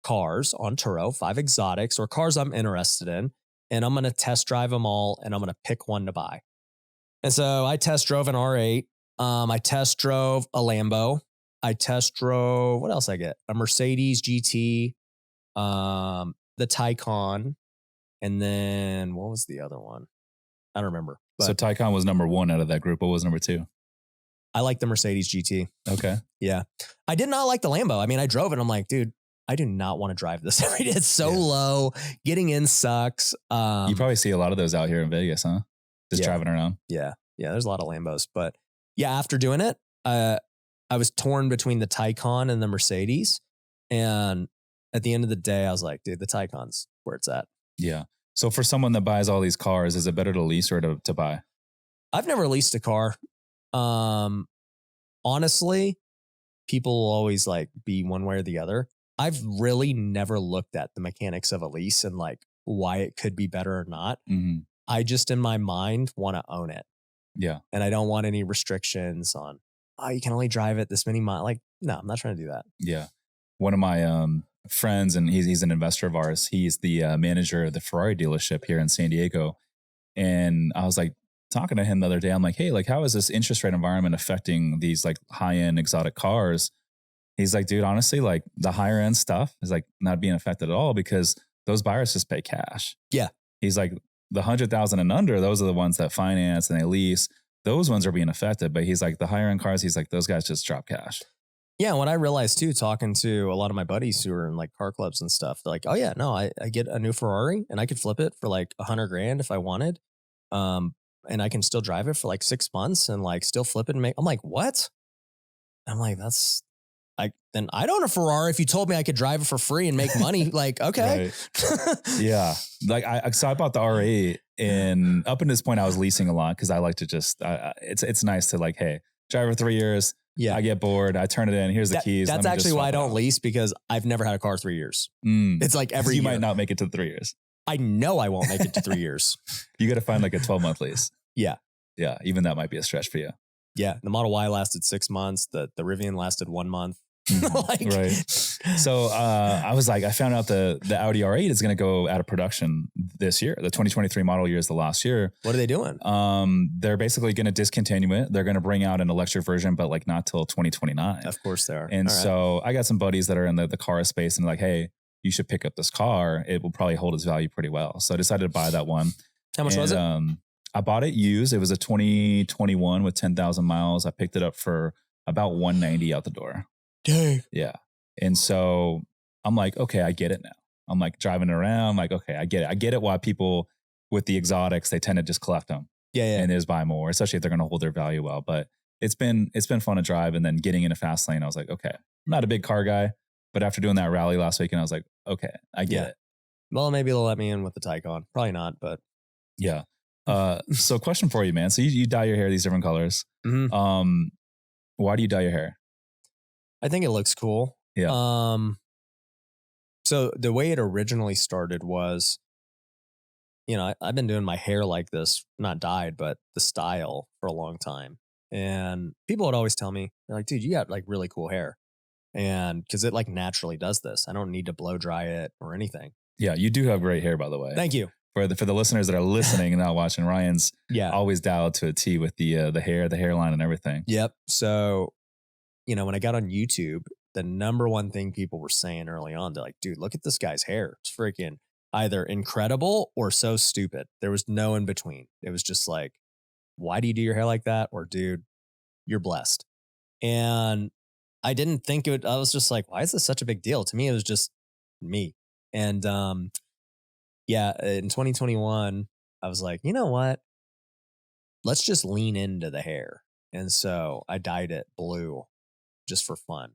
cars on Turo, 5 exotics or cars I'm interested in, and I'm going to test drive them all, and I'm going to pick one to buy. And so I test drove an R8. I test drove a Lambo. I test drove, what else I get? A Mercedes GT, the Taycan, and then what was the other one? I don't remember. But So Taycan was number 1 out of that group. What was number 2? I like the Mercedes GT. Okay. Yeah. I did not like the Lambo. I mean, I drove it. I'm like, dude, I do not want to drive this every day. It's so low. Getting in sucks. You probably see a lot of those out here in Vegas, huh? Just driving around. Yeah. Yeah. There's a lot of Lambos. But yeah, after doing it, I was torn between the Taycan and the Mercedes. And at the end of the day, I was like, dude, the Taycan's where it's at. Yeah. So for someone that buys all these cars, is it better to lease or to buy? I've never leased a car. Honestly, people will always like be one way or the other. I've really never looked at the mechanics of a lease and like why it could be better or not. Mm-hmm. I just in my mind want to own it. Yeah. And I don't want any restrictions on, you can only drive it this many miles. Like, no, I'm not trying to do that. Yeah. One of my friends, and he's an investor of ours. He's the manager of the Ferrari dealership here in San Diego. And I was like talking to him the other day. I'm like, hey, like, how is this interest rate environment affecting these like high-end exotic cars? He's like, dude, honestly, like the higher end stuff is like not being affected at all because those buyers just pay cash. Yeah. He's like, the 100,000 and under, those are the ones that finance and they lease. Those ones are being affected. But he's like, the higher end cars, he's like, those guys just drop cash. Yeah. When I realized too, talking to a lot of my buddies who are in like car clubs and stuff, they're like, oh yeah, no, I get a new Ferrari and I could flip it for like $100,000 if I wanted. And I can still drive it for like 6 months and like still flip it and make, I'm like, what? I'm like, then I'd own a Ferrari if you told me I could drive it for free and make money. Like, okay. Right. Yeah. Like I bought the R8 and up until this point I was leasing a lot because I like to just, it's nice to like, hey, drive for 3 years. Yeah. I get bored. I turn it in. Here's the keys. That's actually why I don't lease because I've never had a car 3 years. It's like every year. You might not make it to 3 years. I know I won't make it to 3 years. You got to find like a 12-month lease. Yeah. Yeah. Even that might be a stretch for you. Yeah. The Model Y lasted 6 months. The Rivian lasted 1 month. Right. So I was like, I found out the Audi R8 is going to go out of production this year. The 2023 model year is the last year. What are they doing? They're basically going to discontinue it. They're going to bring out an electric version, but like not till 2029. Of course they are. And so I got some buddies that are in the car space and like, hey, you should pick up this car. It will probably hold its value pretty well. So I decided to buy that one. How much was it? I bought it used. It was a 2021 with 10,000 miles. I picked it up for about $190 out the door. Dang. Yeah. And so I'm like, okay, I get it now. I'm like driving around. I'm like, okay, I get it. I get it why people with the exotics, they tend to just collect them. Yeah. And they just buy more, especially if they're going to hold their value well. But it's been fun to drive. And then getting in a fast lane, I was like, okay, I'm not a big car guy, but after doing that rally last weekend, I was like, okay, I get it. Well, maybe they'll let me in with the Taycan. Probably not, but yeah. So question for you, man. So you dye your hair these different colors. Mm-hmm. Why do you dye your hair? I think it looks cool. Yeah. So the way it originally started was, I've been doing my hair like this, not dyed, but the style for a long time. And people would always tell me, they're like, dude, you got like really cool hair. And because it like naturally does this. I don't need to blow dry it or anything. Yeah, you do have great hair, by the way. Thank you. For the listeners that are listening and not watching, Ryan's always dialed to a T with the hairline and everything. Yep. So, when I got on YouTube, the number one thing people were saying early on, they're like, dude, look at this guy's hair. It's freaking either incredible or so stupid. There was no in between. It was just like, why do you do your hair like that? Or dude, you're blessed. And I didn't think it would, I was just like, why is this such a big deal? To me, it was just me. And in 2021, I was like, you know what? Let's just lean into the hair. And so I dyed it blue just for fun.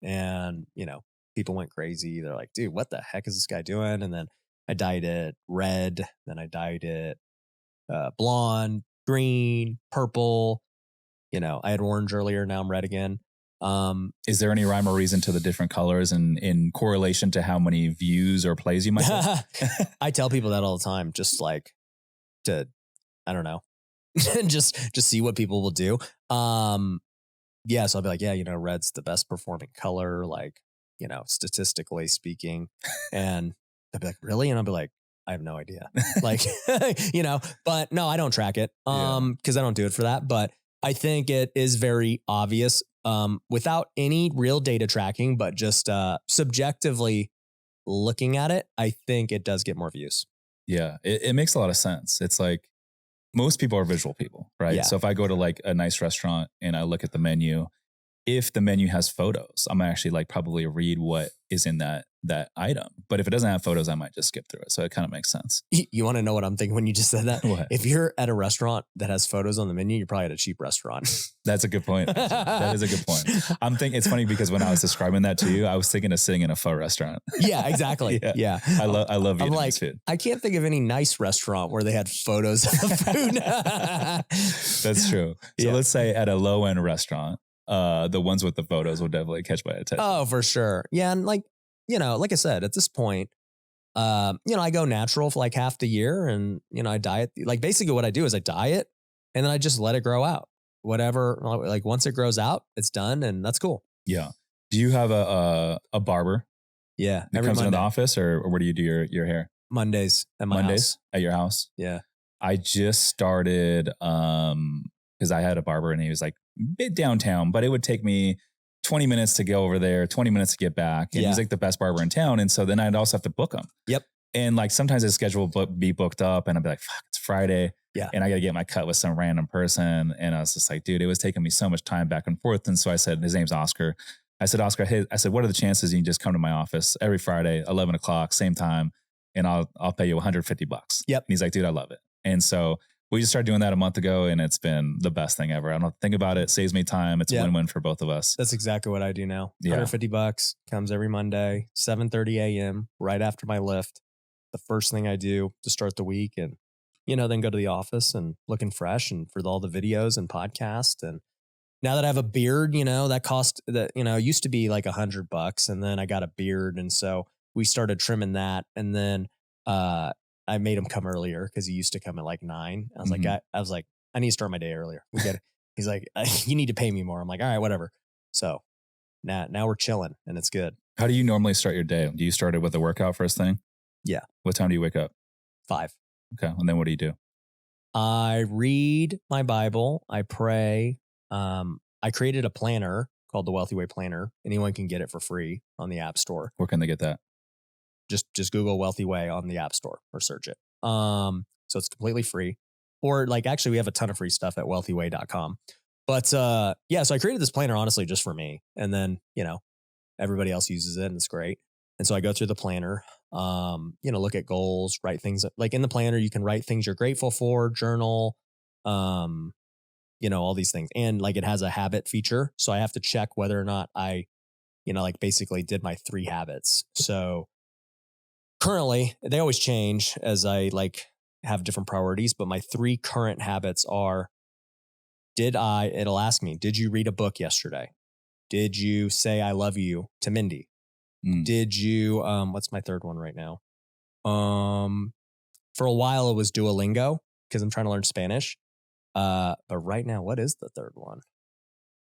And, people went crazy. They're like, dude, what the heck is this guy doing? And then I dyed it red. Then I dyed it blonde, green, purple. I had orange earlier. Now I'm red again. Is there any rhyme or reason to the different colors and in correlation to how many views or plays you might have? I tell people that all the time, just like I don't know, just see what people will do. So I'll be like, red's the best performing color, like, statistically speaking. And they'll be like, really? And I'll be like, I have no idea. Like, but no, I don't track it. Cause I don't do it for that. But I think it is very obvious, without any real data tracking, but just, subjectively looking at it. I think it does get more views. Yeah. It makes a lot of sense. It's like, most people are visual people, right? Yeah. So if I go to like a nice restaurant and I look at the menu, if the menu has photos, I'm actually like probably read what is in that item. But if it doesn't have photos, I might just skip through it. So it kind of makes sense. You want to know what I'm thinking when you just said that? What? If you're at a restaurant that has photos on the menu, you're probably at a cheap restaurant. That's a good point. That is a good point. I'm thinking it's funny because when I was describing that to you, I was thinking of sitting in a pho restaurant. Yeah, exactly. Yeah. I love Vietnamese I'm like, food. I can't think of any nice restaurant where they had photos of the food. That's true. So let's say at a low end restaurant, the ones with the photos will definitely catch my attention. Oh, for sure. Yeah. And like I said, at this point, I go natural for like half the year and, I diet. Like basically what I do is I diet and then I just let it grow out. Whatever, like once it grows out, it's done and that's cool. Yeah. Do you have a barber? Yeah. That comes into the office or where do you do your hair? Mondays at my house. At your house? Yeah. I just started, because I had a barber and he was like a bit downtown, but it would take me 20 minutes to go over there, 20 minutes to get back. And he's like the best barber in town. And so then I'd also have to book him. Yep. And like sometimes his schedule would be booked up and I'd be like, fuck, it's Friday. Yeah. And I got to get my cut with some random person. And I was just like, dude, it was taking me so much time back and forth. And so I said, his name's Oscar. I said, Oscar, hey, what are the chances you can just come to my office every Friday, 11 o'clock, same time, and I'll pay you $150. Yep. And he's like, dude, I love it. And so we just started doing that a month ago and it's been the best thing ever. I don't think about it. Saves me time. It's a win-win for both of us. That's exactly what I do now. Yeah. $150 comes every Monday, 7:30 a.m. right after my lift. The first thing I do to start the week and, then go to the office and looking fresh and for all the videos and podcasts. And now that I have a beard, that cost that, used to be like $100 and then I got a beard. And so we started trimming that. And then, I made him come earlier because he used to come at like 9. I was like, I need to start my day earlier. We get it. He's like, you need to pay me more. I'm like, all right, whatever. So now we're chilling and it's good. How do you normally start your day? Do you start it with a workout first thing? Yeah. What time do you wake up? 5. Okay. And then what do you do? I read my Bible. I pray. I created a planner called the Wealthy Way Planner. Anyone can get it for free on the App Store. Where can they get that? Just Google Wealthy Way on the App Store or search it. So it's completely free. Or like, actually, we have a ton of free stuff at wealthyway.com. But so I created this planner, honestly, just for me. And then, everybody else uses it and it's great. And so I go through the planner, look at goals, write things like in the planner, you can write things you're grateful for, journal, all these things. And like it has a habit feature. So I have to check whether or not I, basically did my 3 habits. So currently they always change as I have different priorities, but my 3 current habits are, it'll ask me, did you read a book yesterday? Did you say I love you to Mindy? Did you, what's my 3rd one right now? For a while it was Duolingo because I'm trying to learn Spanish. But right now, what is the 3rd one?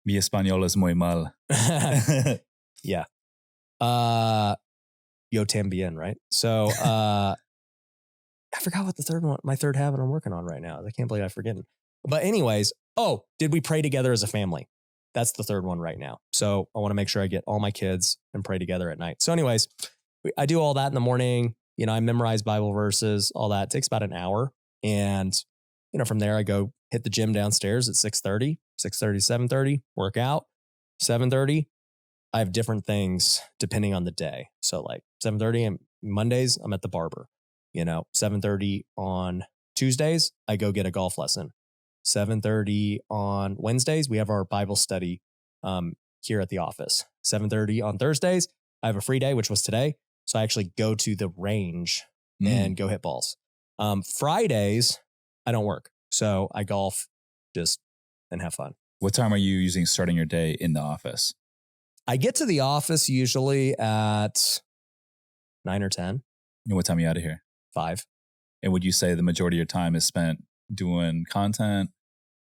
Mi español es muy mal. Yeah. Yo también, right? So, I forgot what my third habit I'm working on right now. I can't believe I've forgotten. But anyways, did we pray together as a family? That's the third one right now. So I want to make sure I get all my kids and pray together at night. So anyways, I do all that in the morning. I memorize Bible verses, all that. It takes about an hour. And, from there I go hit the gym downstairs at 6:30, 7:30, work out. 7:30, I have different things depending on the day. So like 7:30 and Mondays, I'm at the barber. 7:30 on Tuesdays, I go get a golf lesson. 7:30 on Wednesdays, we have our Bible study here at the office. 7:30 on Thursdays, I have a free day, which was today. So I actually go to the range and go hit balls. Fridays, I don't work. So I golf and have fun. What time are you using starting your day in the office? I get to the office usually at 9 or 10. And what time are you out of here? 5. And would you say the majority of your time is spent doing content,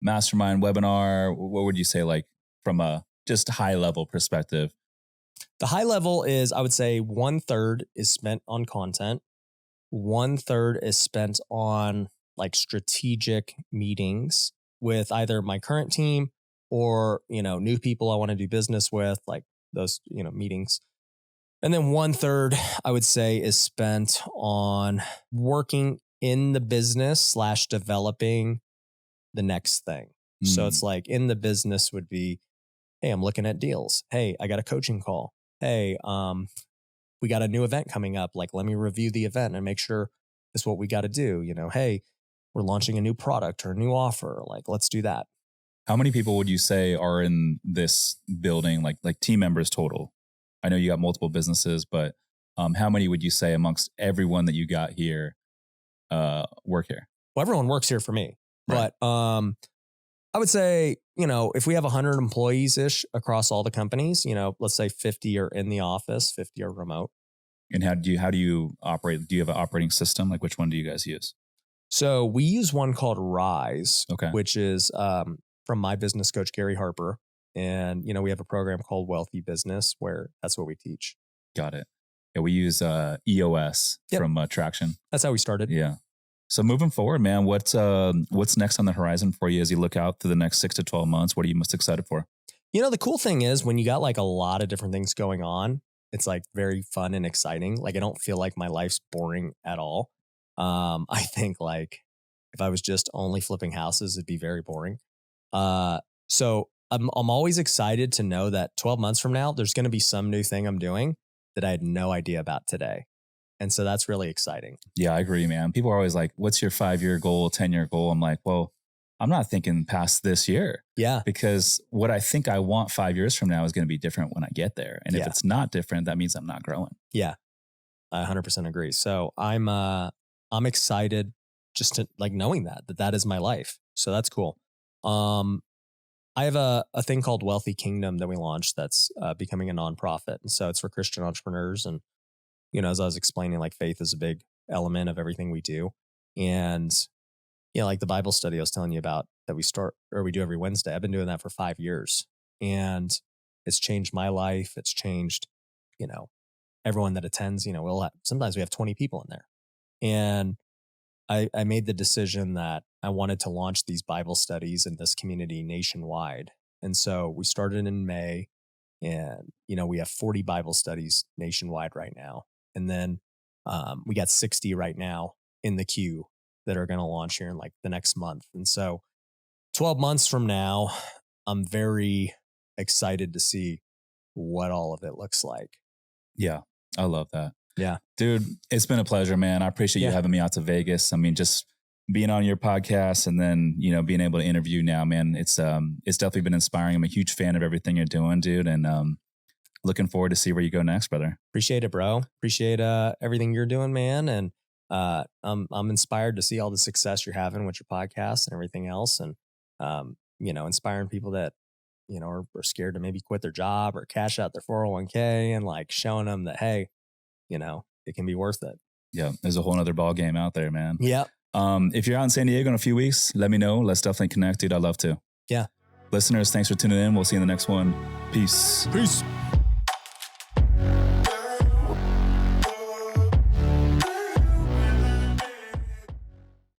mastermind, webinar? What would you say, like from a just high level perspective? The high level is, I would say 1/3 is spent on content. 1/3 is spent on like strategic meetings with either my current team or, new people I want to do business with, like those, meetings. And then 1/3, I would say, is spent on working in the business / developing the next thing. So it's like in the business would be, hey, I'm looking at deals. Hey, I got a coaching call. Hey, we got a new event coming up. Like, let me review the event and make sure it's what we got to do. Hey, we're launching a new product or a new offer. Like, let's do that. How many people would you say are in this building, like team members total? I know you got multiple businesses, but how many would you say amongst everyone that you got here work here? Well, everyone works here for me. Right. But I would say, if we have 100 employees-ish across all the companies, let's say 50 are in the office, 50 are remote. And how do you operate? Do you have an operating system? Like, which one do you guys use? So we use one called Rise, Okay. which is from my business coach, Gary Harper. And, we have a program called Wealthy Business where that's what we teach. Got it. Yeah, we use EOS from Traction. That's how we started. Yeah. So moving forward, man, what's next on the horizon for you as you look out to the next 6 to 12 months? What are you most excited for? The cool thing is when you got like a lot of different things going on, it's like very fun and exciting. Like I don't feel like my life's boring at all. I think like if I was just only flipping houses, it'd be very boring. So I'm always excited to know that 12 months from now, there's going to be some new thing I'm doing that I had no idea about today. And so that's really exciting. Yeah, I agree, man. People are always like, what's your 5-year goal, 10-year goal? I'm like, well, I'm not thinking past this year. Yeah. Because what I think I want 5 years from now is going to be different when I get there. And if it's not different, that means I'm not growing. Yeah. I 100% agree. So I'm excited just to like knowing that is my life. So that's cool. I have a thing called Wealthy Kingdom that we launched that's becoming a nonprofit. And so it's for Christian entrepreneurs. And, as I was explaining, like faith is a big element of everything we do. And, like the Bible study I was telling you about that we do every Wednesday. I've been doing that for 5 years and it's changed my life. It's changed, everyone that attends, sometimes we have 20 people in there. And I made the decision that I wanted to launch these Bible studies in this community nationwide. And so we started in May and, we have 40 Bible studies nationwide right now. And then we got 60 right now in the queue that are going to launch here in like the next month. And so 12 months from now, I'm very excited to see what all of it looks like. Yeah, I love that. Yeah. Dude, it's been a pleasure, man. I appreciate you having me out to Vegas. I mean, just being on your podcast and then, being able to interview now, man, it's definitely been inspiring. I'm a huge fan of everything you're doing, dude. And looking forward to see where you go next, brother. Appreciate it, bro. Appreciate everything you're doing, man. And I'm inspired to see all the success you're having with your podcast and everything else. And, inspiring people that, are scared to maybe quit their job or cash out their 401k and like showing them that, hey, it can be worth it. Yeah. There's a whole nother ball game out there, man. Yeah. If you're out in San Diego in a few weeks, let me know. Let's definitely connect, dude. I'd love to. Yeah. Listeners, thanks for tuning in. We'll see you in the next one. Peace. Peace.